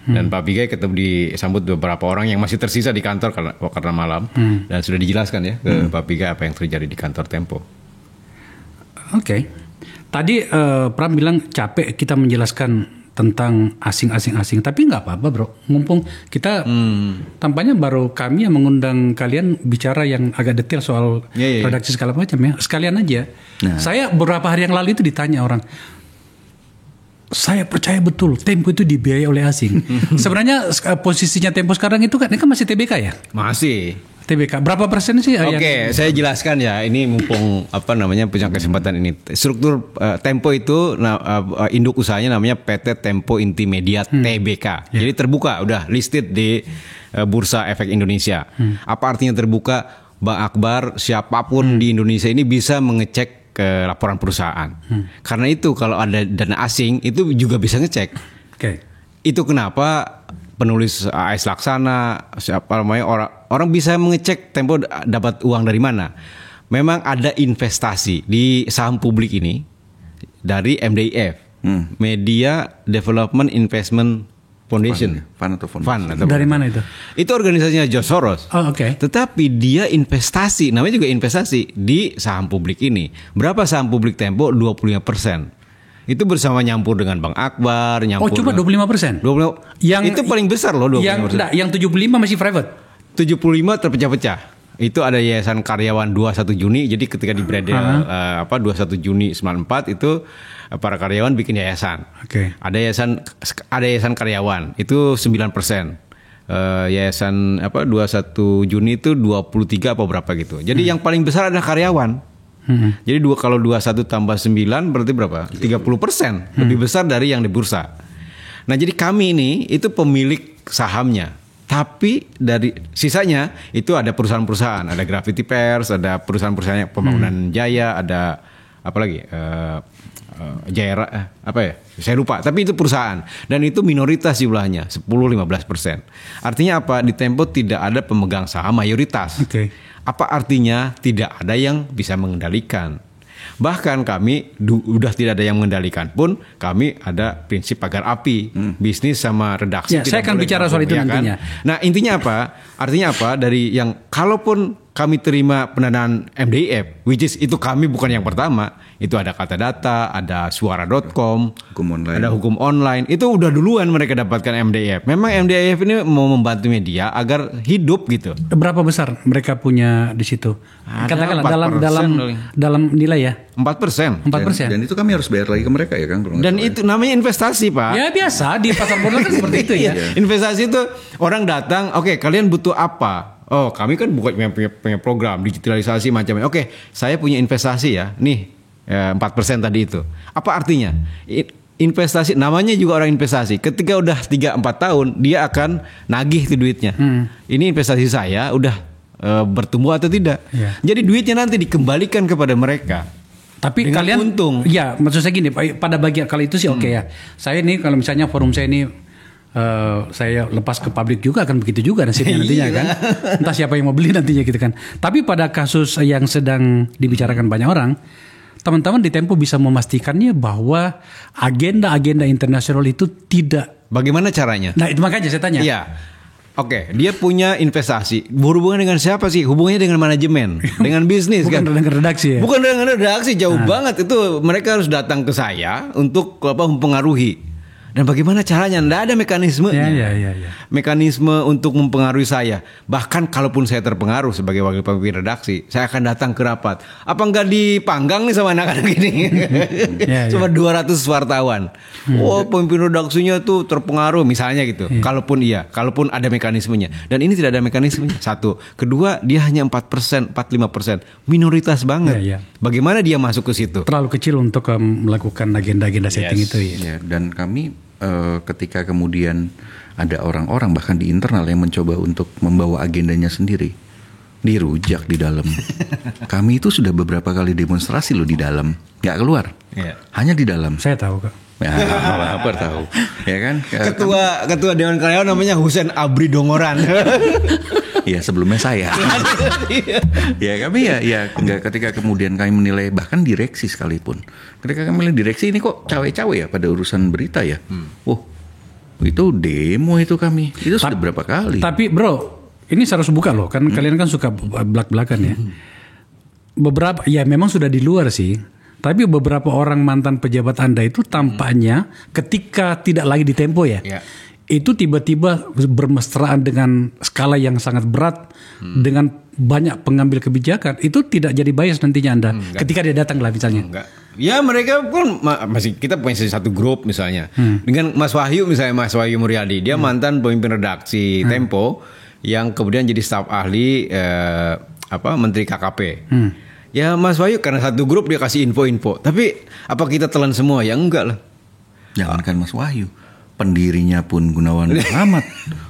Dan Pak Pigai disambut beberapa orang yang masih tersisa di kantor karena malam. Dan sudah dijelaskan ya ke Pak Pigai apa yang terjadi di kantor Tempo. Oke. Tadi Pram bilang capek kita menjelaskan tentang asing. Tapi nggak apa-apa bro. Mumpung kita tampaknya baru kami yang mengundang kalian bicara yang agak detail soal redaksi segala macam ya. Sekalian aja. Nah. Saya beberapa hari yang lalu itu ditanya orang. Saya percaya betul Tempo itu dibiayai oleh asing. Sebenarnya posisinya Tempo sekarang itu kan masih TBK ya? Masih. TBK berapa persen sih? Oke, saya jelaskan ya. Ini mumpung punya kesempatan ini. Struktur Tempo itu induk usahanya namanya PT Tempo Intimedia TBK. Jadi terbuka, udah listed di Bursa Efek Indonesia. Apa artinya terbuka? Bang Akbar, siapapun di Indonesia ini bisa mengecek ke laporan perusahaan. Karena itu kalau ada dana asing itu juga bisa ngecek. Itu kenapa penulis AS Laksana orang bisa mengecek Tempo dapat uang dari mana. Memang ada investasi di saham publik ini dari MDIF, Media Development Investment Foundation. Fund. Dari mana itu? Itu organisasinya George Soros. Oh, oke. Tetapi dia investasi, namanya juga investasi di saham publik ini. Berapa saham publik Tempo? 25%. Itu bersama nyampur dengan Bang Akbar, cuma 25%. 25. Itu paling besar loh 25%. Yang 75 masih private. 75 terpecah-pecah. Itu ada Yayasan Karyawan 21 Juni. Jadi ketika di Bredel 21 Juni 94 itu para karyawan bikin yayasan. Ada yayasan karyawan itu 9%. Yayasan 21 Juni itu 23 apa berapa gitu. Jadi yang paling besar adalah karyawan. Jadi kalau 21 tambah 9 berarti berapa? 30%, lebih besar dari yang di bursa. Nah, jadi kami ini itu pemilik sahamnya. Tapi dari sisanya itu ada perusahaan-perusahaan, ada Gravity Pairs, ada perusahaan-perusahaan pembangunan Jaya, ada apa lagi? Jaya apa ya? Saya lupa. Tapi itu perusahaan dan itu minoritas jumlahnya 10-15%. Artinya apa? Di Tempo tidak ada pemegang saham mayoritas. Apa artinya tidak ada yang bisa mengendalikan? Bahkan kami udah tidak ada yang mengendalikan pun kami ada prinsip pagar api, bisnis sama redaksi. Ya, saya akan bicara soal itu nantinya. Kan? Nah, intinya apa? Artinya apa? Dari yang kalaupun kami terima pendanaan MDIF, which is itu kami bukan yang pertama, itu ada Kata Data, ada Suara.com, ada Hukum Online, itu udah duluan mereka dapatkan MDIF. Memang MDIF ini mau membantu media agar hidup gitu. Berapa besar mereka punya di situ? Katakanlah dalam nilai ya. 4%. Dan itu kami harus bayar lagi ke mereka ya, Kang. Dan itu namanya investasi, Pak. Ya biasa di pasar modal kan seperti itu ya. Investasi itu orang datang, oke, kalian butuh apa? Oh, kami kan bukan punya program digitalisasi macamnya. Oke, saya punya investasi ya. Nih, 4% tadi itu. Apa artinya? Investasi namanya juga orang investasi. Ketika udah 3-4 tahun, dia akan nagih tuh duitnya. Ini investasi saya udah bertumbuh atau tidak. Jadi duitnya nanti dikembalikan kepada mereka. Tapi dengan kalian untung. Ya, maksud saya gini, pada bagian kali itu sih oke ya. Saya ini kalau misalnya forum saya ini saya lepas ke publik juga akan begitu juga nasibnya nantinya kan. Entah siapa yang mau beli nantinya gitu kan. Tapi pada kasus yang sedang dibicarakan banyak orang, teman-teman di Tempo bisa memastikannya bahwa agenda-agenda internasional itu tidak. Bagaimana caranya? Nah, itu makanya saya tanya. Iya. Oke, dia punya investasi. Berhubungan dengan siapa sih? Hubungannya dengan manajemen, dengan bisnis bukan kan? Bukan dengan redaksi ya? Bukan dengan redaksi, jauh banget. Itu mereka harus datang ke saya untuk mempengaruhi. Dan bagaimana caranya? Tidak ada mekanismenya. Ya. Mekanisme untuk mempengaruhi saya. Bahkan kalaupun saya terpengaruh sebagai wakil pemimpin redaksi, saya akan datang ke rapat. Apa enggak dipanggang nih sama anak-anak ini? Cuma 200 wartawan. Oh, pemimpin redaksinya tuh terpengaruh misalnya gitu. Kalaupun ada mekanismenya. Dan ini tidak ada mekanismenya. Satu. Kedua, dia hanya 4%, 4-5%. Minoritas banget. Bagaimana dia masuk ke situ? Terlalu kecil untuk melakukan agenda-agenda setting itu ya. Dan kami ketika kemudian ada orang-orang bahkan di internal yang mencoba untuk membawa agendanya sendiri, dirujak di dalam. Kami itu sudah beberapa kali demonstrasi loh di dalam, nggak keluar, hanya di dalam. Saya tahu kok. Ya, apa tahu, ya kan? Ketua Dewan Karyawan namanya Husein Abri Dongoran. Ya sebelumnya saya. Ya kami ya enggak, ketika kemudian kami menilai bahkan direksi sekalipun. Ketika kami menilai direksi ini kok cawe-cawe ya pada urusan berita ya. Oh, itu demo itu kami. Itu sudah berapa kali. Tapi bro, ini saya harus buka loh. Kan kalian kan suka belak-belakan ya. Beberapa ya memang sudah di luar sih. Tapi beberapa orang mantan pejabat Anda itu tampaknya ketika tidak lagi di Tempo ya. Itu tiba-tiba bermesraan dengan skala yang sangat berat dengan banyak pengambil kebijakan. Itu tidak jadi bias nantinya Anda ketika dia datang lah misalnya. Ya mereka pun masih, kita punya satu grup misalnya dengan Mas Wahyu misalnya, Mas Wahyu Muryadi, dia mantan pemimpin redaksi Tempo yang kemudian jadi staf ahli Menteri KKP. Ya Mas Wahyu karena satu grup dia kasih info-info. Tapi apa kita telan semua? Ya enggak lah. Jangankan Mas Wahyu, pendirinya pun Gunawan Muhammad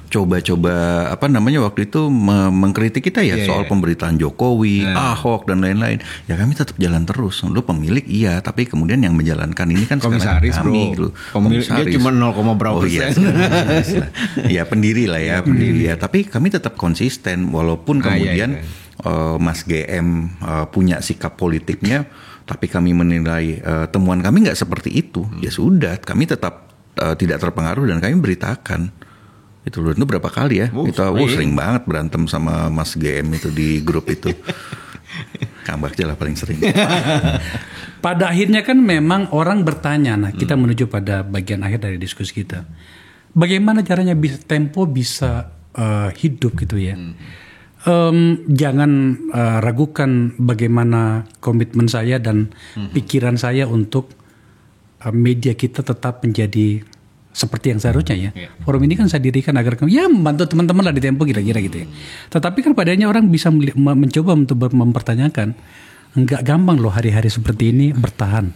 coba-coba waktu itu mengkritik kita ya soal pemberitaan Jokowi, Ahok dan lain-lain. Ya kami tetap jalan terus. Lu pemilik iya, tapi kemudian yang menjalankan ini kan komisaris kami, bro. Pemilik dia cuma 0, berapa persen. Ya pendiri lah ya, pendiri ya. Tapi kami tetap konsisten walaupun kemudian Mas GM punya sikap politiknya, tapi kami menilai temuan kami nggak seperti itu. Ya sudah, kami tetap tidak terpengaruh dan kami beritakan. Itu berapa kali ya? Kita sering banget berantem sama Mas GM itu di grup itu. Kang Bagja lah paling sering. Pada akhirnya kan memang orang bertanya. Nah, kita menuju pada bagian akhir dari diskusi kita. Bagaimana caranya Tempo bisa hidup gitu ya? Jangan ragukan bagaimana komitmen saya dan pikiran saya untuk media kita tetap menjadi seperti yang seharusnya ya. Forum ini kan saya dirikan agar membantu teman-teman lah di Tempo kira-kira gitu ya. Tetapi kan padanya orang bisa mencoba untuk mempertanyakan nggak gampang loh hari-hari seperti ini bertahan.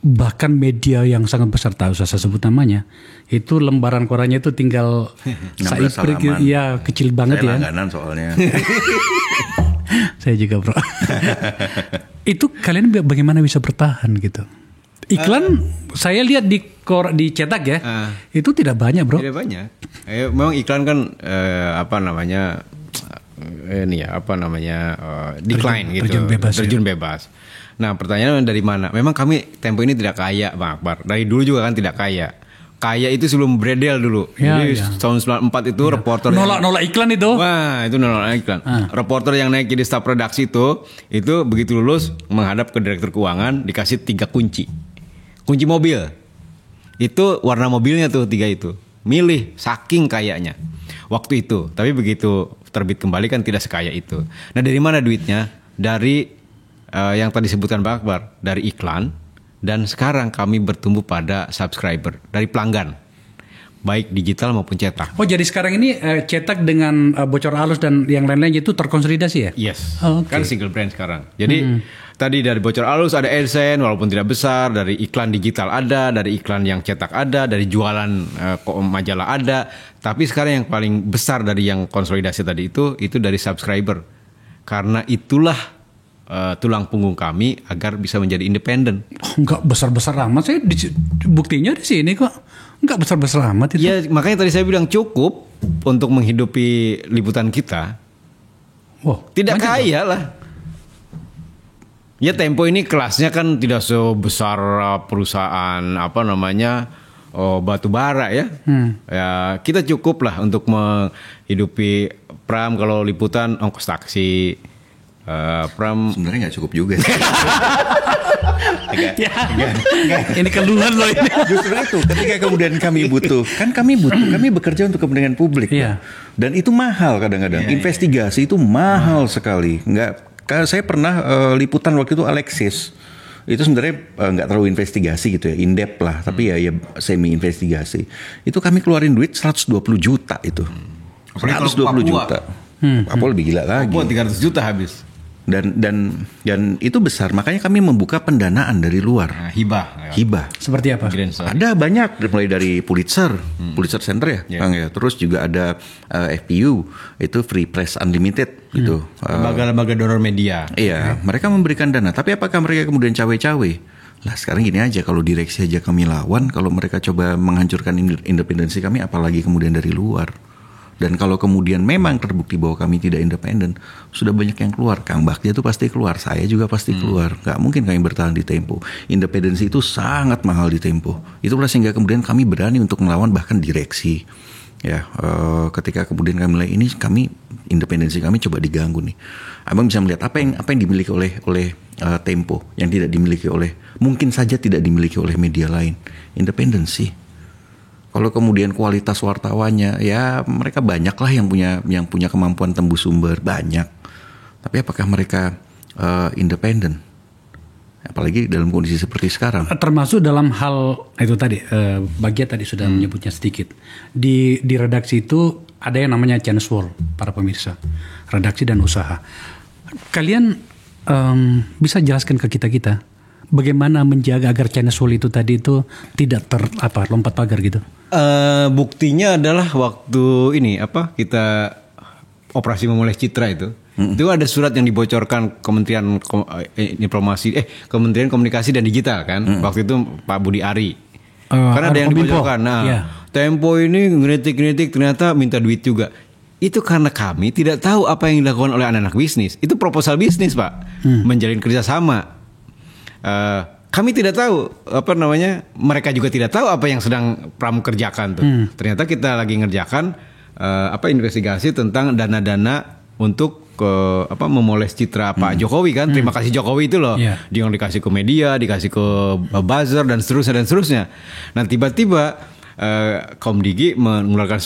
Bahkan media yang sangat besar, tak usah saya sebut namanya, itu lembaran korannya itu tinggal ya kecil banget saya ya. Saya langganan soalnya. Saya juga bro. Itu kalian bagaimana bisa bertahan gitu? Iklan saya lihat di cetak ya, itu tidak banyak bro. Tidak banyak. Memang iklan kan decline gitu, terjun bebas. Nah pertanyaannya dari mana? Memang kami Tempo ini tidak kaya Bang Akbar. Dari dulu juga kan tidak kaya. Kaya itu sebelum Bredel dulu. Jadi tahun 94 itu reporter nolak iklan itu. Wah itu nolak iklan. Reporter yang naik jadi staf redaksi itu begitu lulus menghadap ke direktur keuangan dikasih 3 kunci mobil. Itu warna mobilnya tuh 3 itu. Milih saking kayanya waktu itu. Tapi begitu terbit kembali kan tidak sekaya itu. Nah dari mana duitnya? Dari yang tadi disebutkan Pak Akbar, dari iklan, dan sekarang kami bertumbuh pada subscriber, dari pelanggan, baik digital maupun cetak. Oh jadi sekarang ini cetak dengan bocor halus dan yang lain-lain itu terkonsolidasi ya? Yes, kan single brand sekarang. Jadi tadi dari bocor halus ada AdSense walaupun tidak besar, dari iklan digital ada, dari iklan yang cetak ada, dari jualan majalah ada. Tapi sekarang yang paling besar dari yang konsolidasi tadi itu dari subscriber. Karena itulah tulang punggung kami agar bisa menjadi independen. Enggak besar-besar amat, saya buktinya di sini kok. Enggak besar-besar amat itu. Ya makanya tadi saya bilang cukup untuk menghidupi liputan kita. Tidak kaya lah. Ya Tempo ini kelasnya kan tidak sebesar perusahaan batu bara ya. Ya kita cukup lah untuk menghidupi Pram kalau liputan ongkos taksi. Pram sebenarnya nggak cukup juga. Ini keluhan loh ini. Justru itu ketika kemudian kami bekerja untuk kepentingan publik. Dan itu mahal kadang-kadang. Investigasi itu mahal sekali. Saya pernah liputan waktu itu Alexis. Itu sebenarnya nggak terlalu investigasi gitu ya, in depth lah, tapi ya semi investigasi. Itu kami keluarin duit 120 juta itu. 120 juta. Papua lebih gila lagi. Papua 300 juta habis. Dan itu besar, makanya kami membuka pendanaan dari luar. Hibah. Seperti apa? Ada banyak, mulai dari Pulitzer Center ya, Kang ya. Terus juga ada FPU, itu Free Press Unlimited gitu. Lembaga-lembaga donor media. Iya, mereka memberikan dana. Tapi apakah mereka kemudian cawe-cawe? Lah sekarang gini aja, kalau direksi aja kami lawan, kalau mereka coba menghancurkan independensi kami, apalagi kemudian dari luar. Dan kalau kemudian memang terbukti bahwa kami tidak independen, sudah banyak yang keluar. Kang Bagja itu pasti keluar, saya juga pasti keluar. Gak mungkin kami bertahan di Tempo. Independensi itu sangat mahal di Tempo. Itulah sehingga kemudian kami berani untuk melawan bahkan direksi. Ya, ketika kemudian kami mulai ini, independensi kami coba diganggu nih. Abang bisa melihat apa yang dimiliki oleh Tempo yang tidak dimiliki mungkin saja tidak dimiliki oleh media lain. Independensi. Kalau kemudian kualitas wartawannya, ya mereka banyak lah yang punya kemampuan tembus sumber, banyak. Tapi apakah mereka independen? Apalagi dalam kondisi seperti sekarang. Termasuk dalam hal itu tadi, Bagja tadi sudah menyebutnya sedikit. Di redaksi itu ada yang namanya chance wall, para pemirsa, redaksi dan usaha. Kalian bisa jelaskan ke kita bagaimana menjaga agar chance wall itu tadi itu tidak lompat pagar gitu? Buktinya adalah waktu kita operasi memulai citra itu ada surat yang dibocorkan Kementerian Kementerian Komunikasi dan Digital kan, waktu itu Pak Budi Ari. Karena ada yang dibocorkan. Tempo ini ngeritik ternyata minta duit juga. Itu karena kami tidak tahu apa yang dilakukan oleh anak-anak bisnis. Itu proposal bisnis Pak, menjalin kerjasama. Kami tidak tahu mereka juga tidak tahu apa yang sedang Pram kerjakan tuh. Ternyata kita lagi ngerjakan investigasi tentang dana-dana untuk memoles citra Pak Jokowi kan. Terima kasih Jokowi itu loh. Dia yang dikasih ke media, dikasih ke buzzer dan seterusnya. Nah tiba-tiba Komdigi mengeluarkan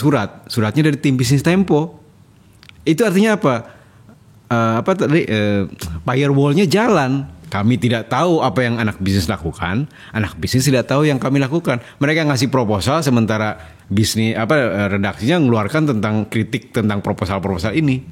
suratnya dari tim bisnis Tempo. Itu artinya apa? Firewall-nya jalan. Kami tidak tahu apa yang anak bisnis lakukan, anak bisnis tidak tahu yang kami lakukan. Mereka ngasih proposal sementara redaksinya mengeluarkan tentang kritik tentang proposal ini.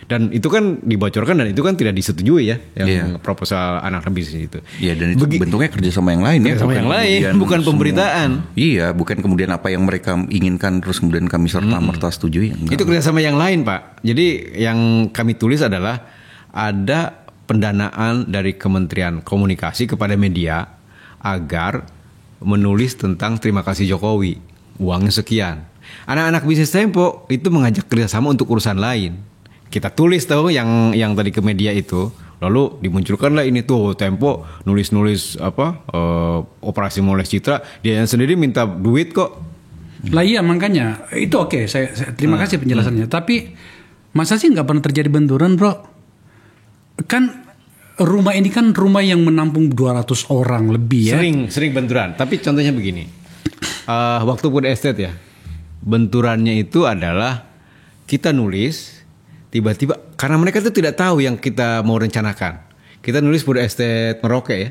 Dan itu kan dibocorkan dan itu kan tidak disetujui ya yang proposal anak bisnis itu. Iya, dan itu bentuknya kerjasama yang lain ya. Kerjasama yang lain, bukan pemberitaan. Iya, bukan kemudian apa yang mereka inginkan terus kemudian kami serta-merta setujui. Itu kerjasama yang lain, Pak. Jadi yang kami tulis adalah ada pendanaan dari Kementerian Komunikasi kepada media agar menulis tentang terima kasih Jokowi, uangnya sekian. Anak-anak bisnis Tempo itu mengajak kerjasama untuk urusan lain. Kita tulis tahu yang tadi ke media itu, lalu dimunculkanlah ini tuh Tempo nulis operasi moles citra, dia yang sendiri minta duit kok. Lah iya, makanya itu oke. Saya terima kasih penjelasannya. Tapi masa sih nggak pernah terjadi benturan, bro? Kan rumah ini kan rumah yang menampung 200 orang lebih ya. Sering benturan. Tapi contohnya begini, waktu Food Estate ya, benturannya itu adalah kita nulis. Tiba-tiba karena mereka itu tidak tahu yang kita mau rencanakan. Kita nulis Food Estate Merauke ya.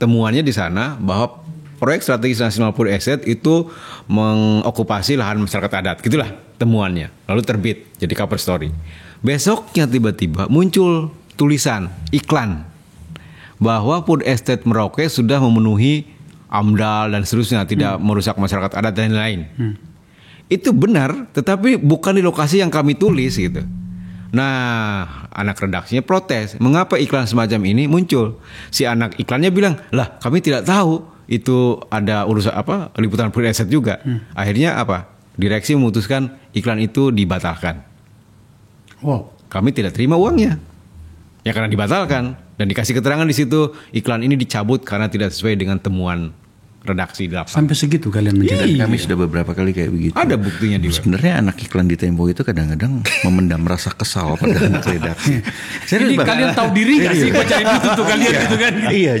Temuannya di sana bahwa proyek strategis nasional Food Estate itu mengokupasi lahan masyarakat adat. Gitulah temuannya. Lalu terbit jadi cover story. Besoknya tiba-tiba muncul tulisan iklan bahwa Food Estate Merauke sudah memenuhi AMDAL dan seterusnya, tidak merusak masyarakat adat dan lain-lain. Itu benar, tetapi bukan di lokasi yang kami tulis gitu. Nah, anak redaksinya protes. Mengapa iklan semacam ini muncul? Si anak iklannya bilang, lah kami tidak tahu itu ada urusan liputan Food Estate juga. Akhirnya direksi memutuskan iklan itu dibatalkan. Wow. Kami tidak terima uangnya. Ya karena dibatalkan. Dan dikasih keterangan di situ, iklan ini dicabut karena tidak sesuai dengan temuan redaksi 8. Sampai segitu kalian menjadi. Kami sudah beberapa kali kayak begitu. Ada buktinya di. Sebenarnya anak iklan di Tempo itu kadang-kadang memendam rasa kesal pada anak redaksi. Jadi kalian tahu diri gak sih bacain itu tuh kalian gitu kan? Iya,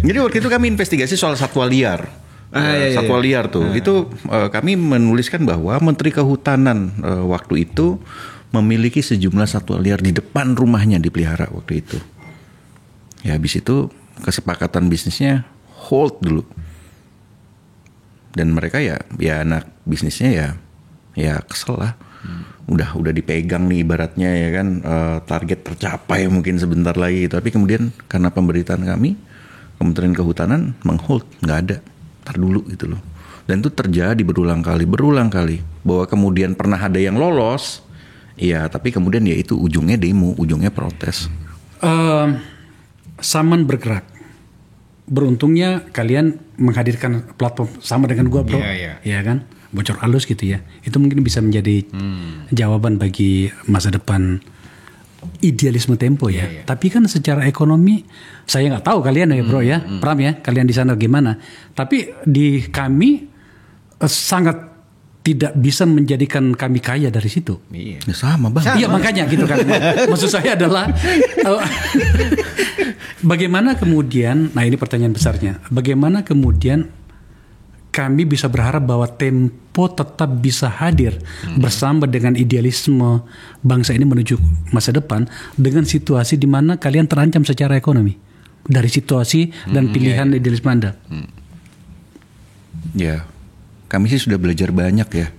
jadi waktu itu kami investigasi soal satwa liar. Satwa liar tuh. Itu kami menuliskan bahwa Menteri Kehutanan waktu itu memiliki sejumlah satwa liar di depan rumahnya dipelihara waktu itu. Ya habis itu kesepakatan bisnisnya hold dulu. Dan mereka ya anak bisnisnya ya kesel lah. Udah dipegang nih ibaratnya ya kan, target tercapai mungkin sebentar lagi, tapi kemudian karena pemberitaan kami Kementerian Kehutanan menghold, nggak ada, tar dulu gitu loh. Dan itu terjadi berulang kali bahwa kemudian pernah ada yang lolos, ya tapi kemudian ya itu ujungnya demo, ujungnya protes. Saman bergerak. Beruntungnya kalian menghadirkan platform sama dengan gua, bro. Iya kan? Bocor halus gitu ya. Itu mungkin bisa menjadi jawaban bagi masa depan idealisme Tempo ya. Tapi kan secara ekonomi saya nggak tahu kalian ya, bro ya. Pram ya, kalian di sana gimana? Tapi di kami sangat tidak bisa menjadikan kami kaya dari situ. Iya. Ya sama bang. Iya makanya gitu kan. Maksud saya adalah bagaimana kemudian, nah ini pertanyaan besarnya, bagaimana kemudian kami bisa berharap bahwa Tempo tetap bisa hadir bersama dengan idealisme bangsa ini menuju masa depan dengan situasi di mana kalian terancam secara ekonomi dari situasi dan pilihan idealisme Anda. Ya, kami sih sudah belajar banyak ya.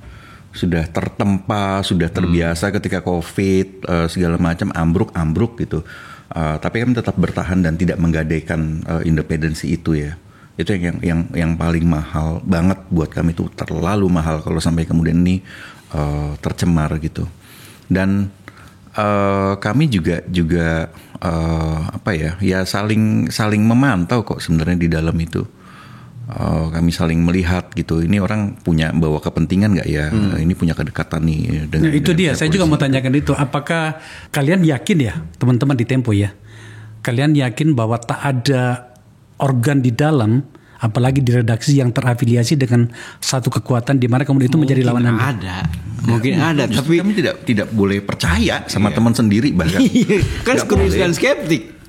Sudah tertempa, sudah terbiasa ketika COVID segala macam ambruk gitu. Tapi kami tetap bertahan dan tidak menggadaikan independensi itu ya. Itu yang paling mahal banget buat kami, itu terlalu mahal kalau sampai kemudian ini tercemar gitu. Dan kami juga saling memantau kok sebenarnya di dalam itu. Kami saling melihat gitu. Ini orang bawa kepentingan nggak ya? Ini punya kedekatan nih. Nah, itu dia. Saya juga mau tanyakan itu. Apakah kalian yakin ya, teman-teman di Tempo ya? Kalian yakin bahwa tak ada organ di dalam, apalagi di redaksi yang terafiliasi dengan satu kekuatan di mana kemudian itu menjadi lawan Anda? Mungkin ada. Tapi kami tidak boleh percaya sama teman sendiri bahkan. Kan skeptik.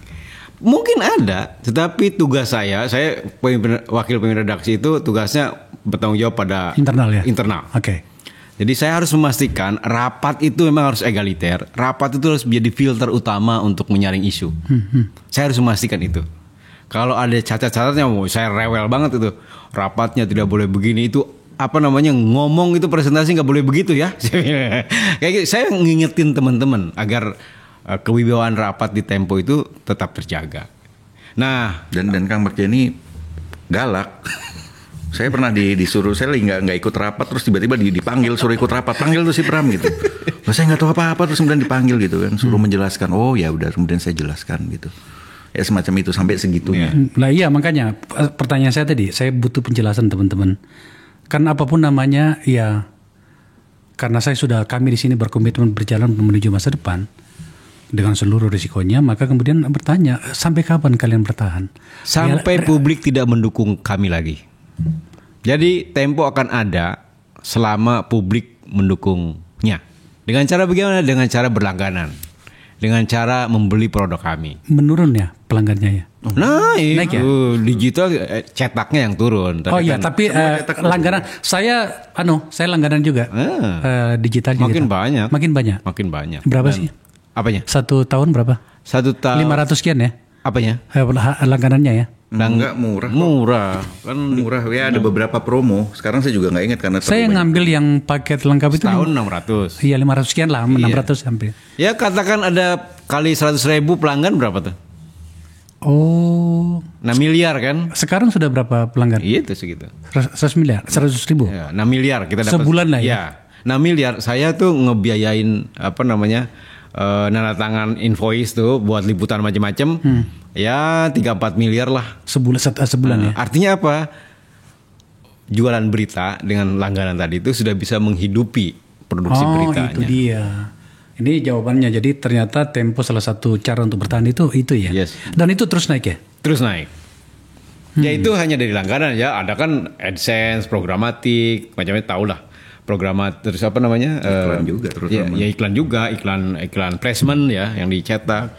Mungkin ada, tetapi tugas saya wakil pemimpin redaksi itu tugasnya bertanggung jawab pada internal ya. Internal. Oke. Jadi saya harus memastikan rapat itu memang harus egaliter. Rapat itu harus menjadi filter utama untuk menyaring isu. Saya harus memastikan itu. Kalau ada cacat-cacatnya, saya rewel banget itu. Rapatnya tidak boleh begini, itu ngomong itu presentasi nggak boleh begitu ya. Kayak gitu, saya ngingetin teman-teman agar kewibawaan rapat di Tempo itu tetap terjaga. Nah, dan Kang Bagja ini galak. Saya pernah disuruh, saya lagi nggak ikut rapat, terus tiba-tiba dipanggil, suruh ikut rapat, panggil tuh si Pram gitu. Nah, saya nggak tahu apa-apa, terus kemudian dipanggil gitu kan, suruh menjelaskan. Oh ya udah, kemudian saya jelaskan gitu. Ya semacam itu sampai segitunya. Nah iya, makanya pertanyaan saya tadi, saya butuh penjelasan teman-teman. Kan apapun namanya, ya karena kami di sini berkomitmen berjalan menuju masa depan dengan seluruh risikonya, maka kemudian bertanya, sampai kapan kalian bertahan? Sampai publik tidak mendukung kami lagi. Jadi Tempo akan ada selama publik mendukungnya. Dengan cara bagaimana? Dengan cara berlangganan. Dengan cara membeli produk kami. Menurun ya pelanggannya ya? Naik ya? Digital cetaknya yang turun. Tapi langganan saya langganan juga. Digital makin gitu. banyak. Makin banyak. Berapa sih? Apanya? 1 tahun berapa? 1 tahun 500 sekian ya? Apanya? Langganannya ya? Enggak murah. Kan murah ya, ada beberapa promo. Sekarang saya juga nggak ingat karena saya ngambil yang paket lengkap itu tahun 600. Iya 500 sekian lah, 600 hampir. Ya katakan ada kali 100.000 pelanggan berapa tuh? Oh, 6 miliar kan? Sekarang sudah berapa pelanggan? Iya itu segitu. 100 miliar, 100 ribu. Ya, 6 miliar kita dapat. Sebulan lah ya. 6 miliar. Saya tuh ngebiayain nanda tangan invoice tuh buat liputan macam-macam. Ya 3-4 miliar lah sebulan ya. Artinya apa? Jualan berita dengan langganan tadi itu sudah bisa menghidupi produksi beritanya. Itu dia. Ini jawabannya. Jadi ternyata Tempo salah satu cara untuk bertahan itu ya. Yes. Dan itu terus naik ya? Terus naik. Ya itu hanya dari langganan ya. Ada kan AdSense, programatik, macamnya tahu lah. Terus iklan juga terutama. Ya iklan juga, iklan placement ya yang dicetak,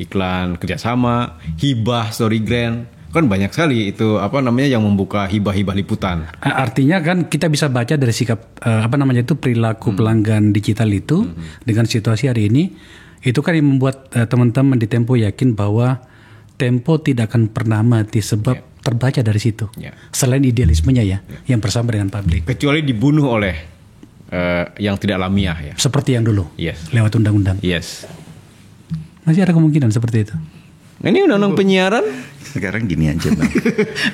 iklan kerjasama, hibah, StoryGrand, kan banyak sekali itu yang membuka hibah-hibah liputan. Artinya kan kita bisa baca dari sikap perilaku pelanggan digital itu dengan situasi hari ini, itu kan yang membuat teman-teman di Tempo yakin bahwa Tempo tidak akan pernah mati sebab terbaca dari situ. Selain idealismenya yang bersama dengan publik. Kecuali dibunuh oleh yang tidak alamiah ya. Seperti yang dulu. Yes. Lewat undang-undang. Yes. Masih ada kemungkinan seperti itu. Ini undang-undang penyiaran. Sekarang gini aja Bang.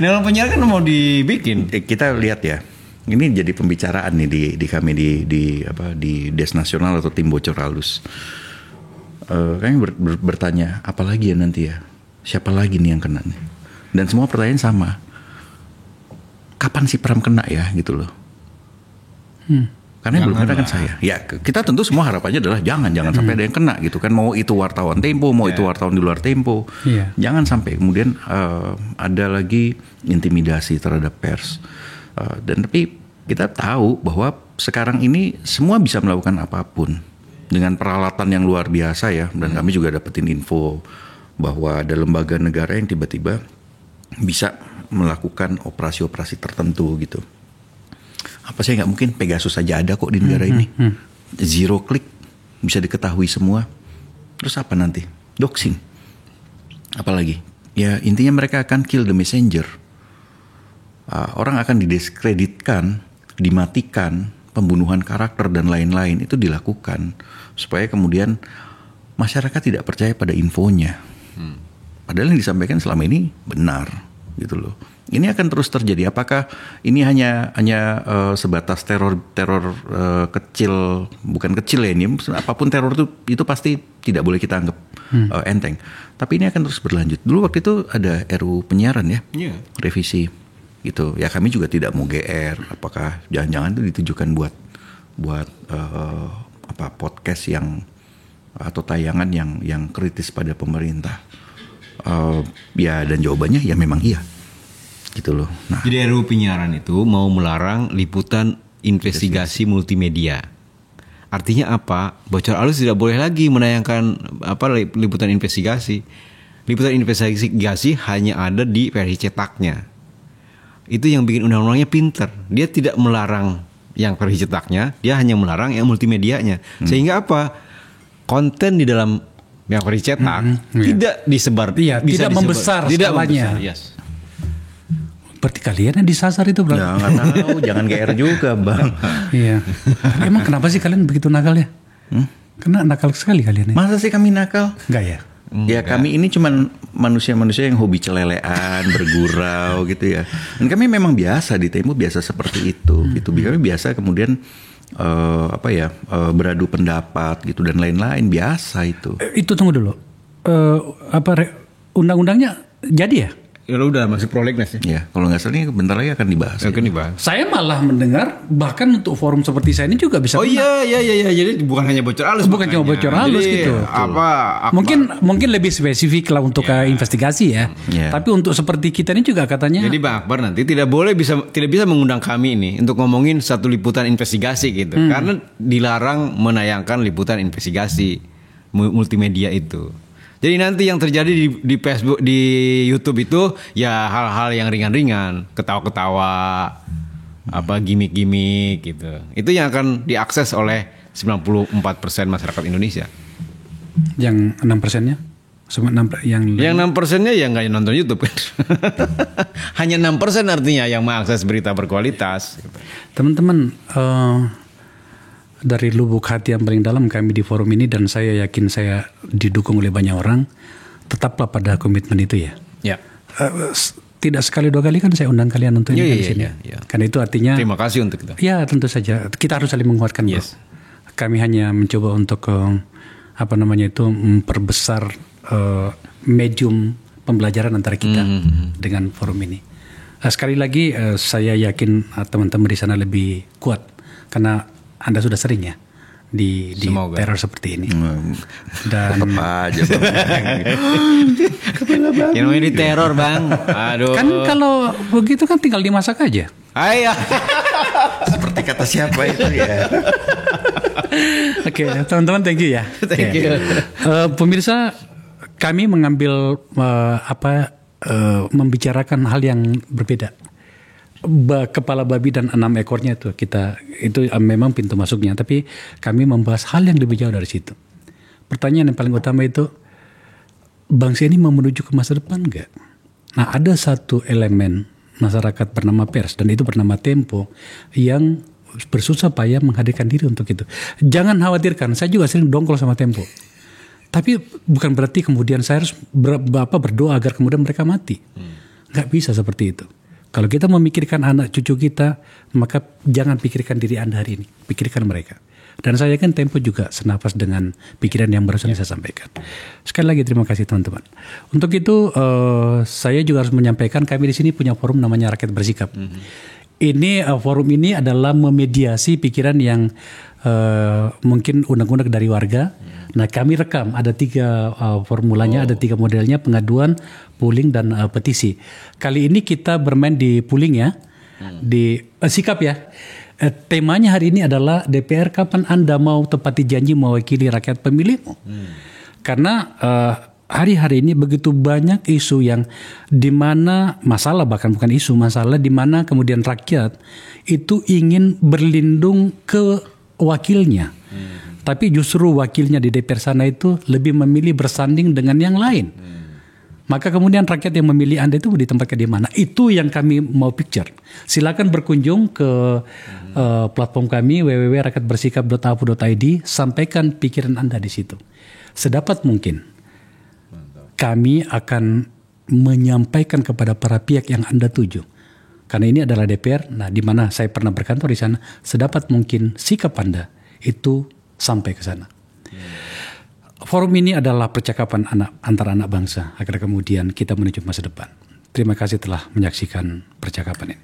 Undang-undang penyiaran kan mau dibikin. Kita lihat ya. Ini jadi pembicaraan nih di kami di Des Nasional atau tim bocor halus. Kami bertanya apalagi ya nanti ya. Siapa lagi nih yang kena nih? Dan semua pertanyaan sama. Kapan si Pram kena ya gitu loh. Karena yang belum kena kan saya. Ya kita tentu semua harapannya adalah jangan sampai ada yang kena gitu kan. Mau itu wartawan Tempo, mau itu wartawan di luar Tempo. Jangan sampai kemudian ada lagi intimidasi terhadap pers. Dan tapi kita tahu bahwa sekarang ini semua bisa melakukan apapun dengan peralatan yang luar biasa ya. Dan kami juga dapetin info bahwa ada lembaga negara yang tiba-tiba bisa melakukan operasi-operasi tertentu gitu. Apa sih nggak mungkin Pegasus saja ada kok di negara ini. Zero click bisa diketahui semua. Terus apa nanti? Doxing. Apalagi? Ya intinya mereka akan kill the messenger. Orang akan didiskreditkan, dimatikan, pembunuhan karakter dan lain-lain itu dilakukan supaya kemudian masyarakat tidak percaya pada infonya. Padahal yang disampaikan selama ini benar gitu loh. Ini akan terus terjadi. Apakah ini hanya sebatas teror kecil, bukan kecil ya ini. Apapun teror itu pasti tidak boleh kita anggap enteng. Tapi ini akan terus berlanjut. Dulu waktu itu ada RUU penyiaran ya, revisi gitu. Ya kami juga tidak mau GR. Apakah jangan-jangan itu ditujukan buat podcast yang atau tayangan yang kritis pada pemerintah? Ya dan jawabannya ya memang iya. Gitu loh. Nah. Jadi RUU penyiaran itu mau melarang liputan investigasi multimedia. Artinya apa? Bocor halus tidak boleh lagi menayangkan liputan investigasi. Liputan investigasi hanya ada di versi cetaknya. Itu yang bikin undang-undangnya pinter. Dia tidak melarang yang versi cetaknya, dia hanya melarang yang multimedianya. Sehingga apa? Konten di dalam yang versi cetak tidak disebar, tidak membesar skalanya. Yes. Berarti kalian yang disasar itu, Bro? Ya nggak tahu, jangan GR juga, Bang. Iya. Emang kenapa sih kalian begitu nakal ya? Karena nakal sekali kalian ya. Masa sih kami nakal? Enggak ya? Ya kami ini cuman manusia-manusia yang hobi celelean, bergurau gitu ya. Dan kami memang biasa di Tempo biasa seperti itu. Gitu. Kami biasa kemudian beradu pendapat gitu dan lain-lain, biasa itu. Itu tunggu dulu. Undang-undangnya jadi ya? Ya udah masih prolegnas ya. Ya, kalau nggak salah ini bentar lagi akan dibahas. Akan dibahas. Saya malah mendengar bahkan untuk forum seperti saya ini juga bisa. Oh iya. Jadi bukan hanya bocor halus. Bukan cuma bocor halus gitu. Mungkin lebih spesifik lah untuk investigasi ya. Tapi untuk seperti kita ini juga katanya. Jadi Bang Akbar nanti tidak bisa mengundang kami ini untuk ngomongin satu liputan investigasi gitu. Karena dilarang menayangkan liputan investigasi multimedia itu. Jadi nanti yang terjadi di Facebook, di YouTube itu ya hal-hal yang ringan-ringan, ketawa-ketawa, gimmick-gimmick gitu. Itu yang akan diakses oleh 94% masyarakat Indonesia. Yang 6%-nya? Yang 6%-nya ya nggak nonton YouTube kan. Hanya 6% artinya yang mengakses berita berkualitas. Teman-teman, dari lubuk hati yang paling dalam kami di forum ini, dan saya yakin saya didukung oleh banyak orang, tetaplah pada komitmen itu ya. Ya. Tidak sekali dua kali kan saya undang kalian untuk ini di sini. Ya. Karena itu artinya. Terima kasih untuk itu. Ya tentu saja kita harus saling menguatkan. Yes. Kami hanya mencoba untuk memperbesar medium pembelajaran antara kita dengan forum ini. Sekali lagi saya yakin teman-teman di sana lebih kuat karena Anda sudah sering ya di teror seperti ini. Dan tetap aja yang namanya di teror, Bang. Aduh. Kan kalau begitu kan tinggal dimasak aja. Ayah. Seperti kata siapa itu ya. Oke, teman-teman thank you ya. Thank you. Pemirsa, kami mengambil membicarakan hal yang berbeda. Kepala babi dan 6 ekornya itu memang pintu masuknya, tapi kami membahas hal yang lebih jauh dari situ. Pertanyaan yang paling utama itu, bangsa ini mau menuju ke masa depan enggak? Nah, ada satu elemen masyarakat bernama pers, dan itu bernama Tempo, yang bersusah payah menghadirkan diri untuk itu. Jangan khawatirkan, saya juga sering dongkol sama Tempo. Tapi bukan berarti kemudian saya harus berdoa agar kemudian mereka mati. Enggak bisa seperti itu. Kalau kita memikirkan anak cucu kita, maka jangan pikirkan diri Anda hari ini, pikirkan mereka. Dan saya yakin Tempo juga senafas dengan pikiran yang barusan saya sampaikan. Sekali lagi terima kasih teman-teman. Untuk itu saya juga harus menyampaikan kami di sini punya forum namanya Rakyat Bersikap. Ini forum ini adalah memediasi pikiran yang mungkin unek-unek dari warga. Nah kami rekam, ada 3 formulanya, ada 3 modelnya, pengaduan, polling, dan petisi. Kali ini kita bermain di polling ya, di sikap ya. Temanya hari ini adalah DPR, kapan Anda mau tepati janji mewakili rakyat pemilihmu? Karena hari-hari ini begitu banyak isu yang dimana masalah, bahkan bukan isu, masalah dimana kemudian rakyat itu ingin berlindung ke wakilnya. Tapi justru wakilnya di DPR sana itu lebih memilih bersanding dengan yang lain. Maka kemudian rakyat yang memilih Anda itu ditempatkan di mana? Itu yang kami mau picture. Silakan berkunjung ke platform kami www.rakyatbersikap.apu.id. Sampaikan pikiran Anda di situ. Sedapat mungkin kami akan menyampaikan kepada para pihak yang Anda tuju. Karena ini adalah DPR, nah di mana saya pernah berkantor di sana, sedapat mungkin sikap Anda itu sampai ke sana. Forum ini adalah percakapan antara anak bangsa agar kemudian kita menuju masa depan. Terima kasih telah menyaksikan percakapan ini.